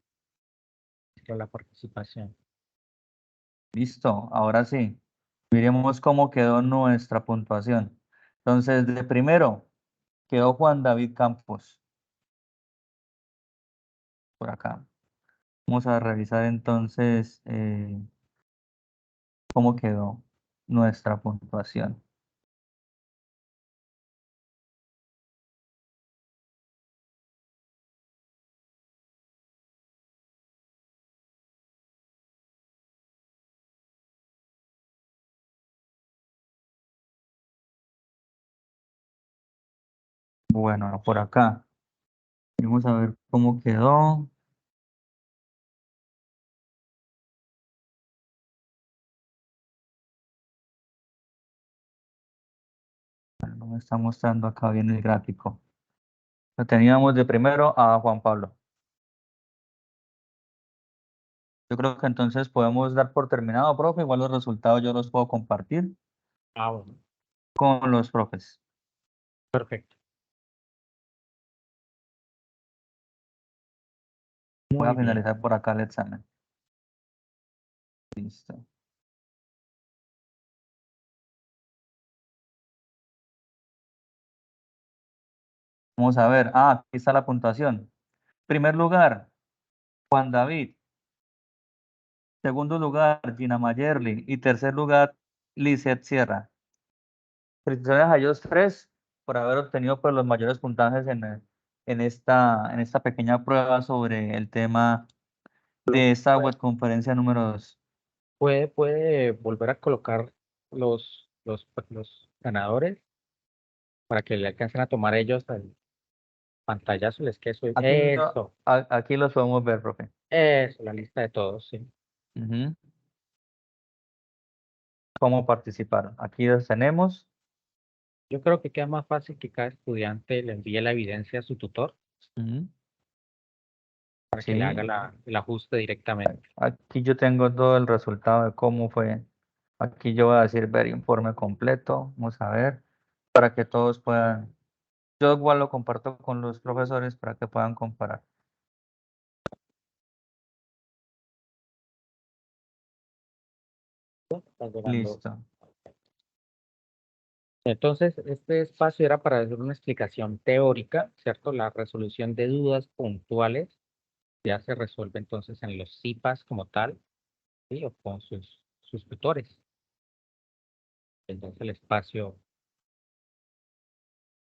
la participación. Listo, ahora sí. Miremos cómo quedó nuestra puntuación. Entonces, de primero quedó Juan David Campos, por acá. Vamos a revisar entonces cómo quedó nuestra puntuación. Bueno, por acá. Vamos a ver cómo quedó. Bueno, no me está mostrando acá bien el gráfico. Lo teníamos de primero a Juan Pablo. Yo creo que entonces podemos dar por terminado, profe. Igual los resultados yo los puedo compartir Ah, bueno, con los profes. perfecto. Voy Muy a bien. finalizar por acá el examen. Listo. Vamos a ver. Ah, aquí está la puntuación. Primer lugar, Juan David. Segundo lugar, Gina Mayerly. Y tercer lugar, Lizeth Sierra. Felicitaciones a ellos tres por haber obtenido pues, los mayores puntajes en esta pequeña prueba sobre el tema de esta Puede, webconferencia número 2. puede volver a colocar los ganadores para que le alcancen a tomar ellos el pantallazo, les quede Aquí, aquí los podemos ver, profe. eso, la lista de todos, sí. Ujú. ¿Cómo participar? Aquí los tenemos. Yo creo que queda más fácil que cada estudiante le envíe la evidencia a su tutor Ujú. para que le haga Sí, el ajuste directamente. aquí yo tengo todo el resultado de cómo fue. Aquí yo voy a decir ver informe completo. Vamos a ver, para que todos puedan. Yo igual lo comparto con los profesores para que puedan comparar. Está llegando. Listo. Entonces, este espacio era para hacer una explicación teórica, ¿cierto? La resolución de dudas puntuales ya se resuelve entonces en los CIPAS como tal, ¿sí? O con sus tutores. Entonces, el espacio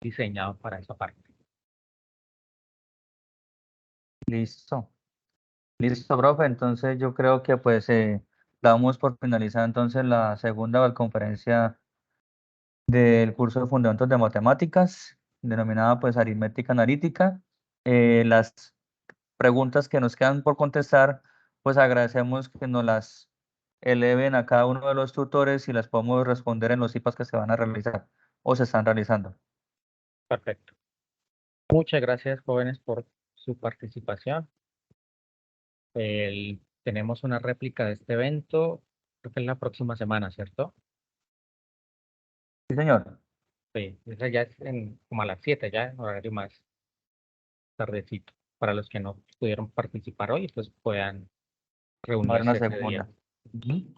diseñado para esa parte. Listo. Listo, profe. Entonces yo creo que pues damos por finalizada entonces la segunda conferencia del curso de Fundamentos de Matemáticas, denominada pues aritmética analítica. Las preguntas que nos quedan por contestar, pues agradecemos que nos las eleven a cada uno de los tutores y las podemos responder en los IPAs que se van a realizar o se están realizando. Perfecto. Muchas gracias, jóvenes, por su participación. Tenemos una réplica de este evento, creo que es la próxima semana, ¿cierto? Sí, señor. Sí, esa ya es como a las 7, ya en horario más tardecito. Para los que no pudieron participar hoy, pues puedan Va a haber una reunirse ese día. segunda. Ujú.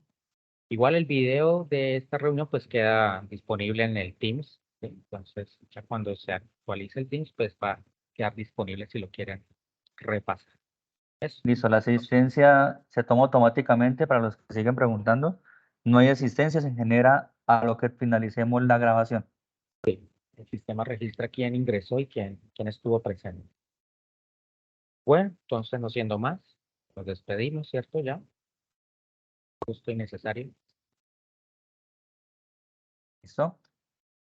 Igual el video de esta reunión pues queda disponible en el Teams. ¿Sí? Entonces, ya cuando se actualice el Teams, pues va a quedar disponible si lo quieren repasar. Eso. Listo, la asistencia se toma automáticamente para los que siguen preguntando. No hay asistencia, se genera a lo que finalicemos la grabación. El sistema registra quién ingresó y quién estuvo presente. Bueno, entonces no siendo más, nos despedimos, ¿cierto? Ya, justo y necesario. ¿Listo?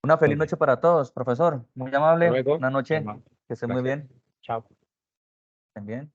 Una Muy feliz bien. noche para todos, profesor. Muy Hasta amable. luego. Una noche. Emma. Que esté muy Gracias. bien. Chao. Estén bien.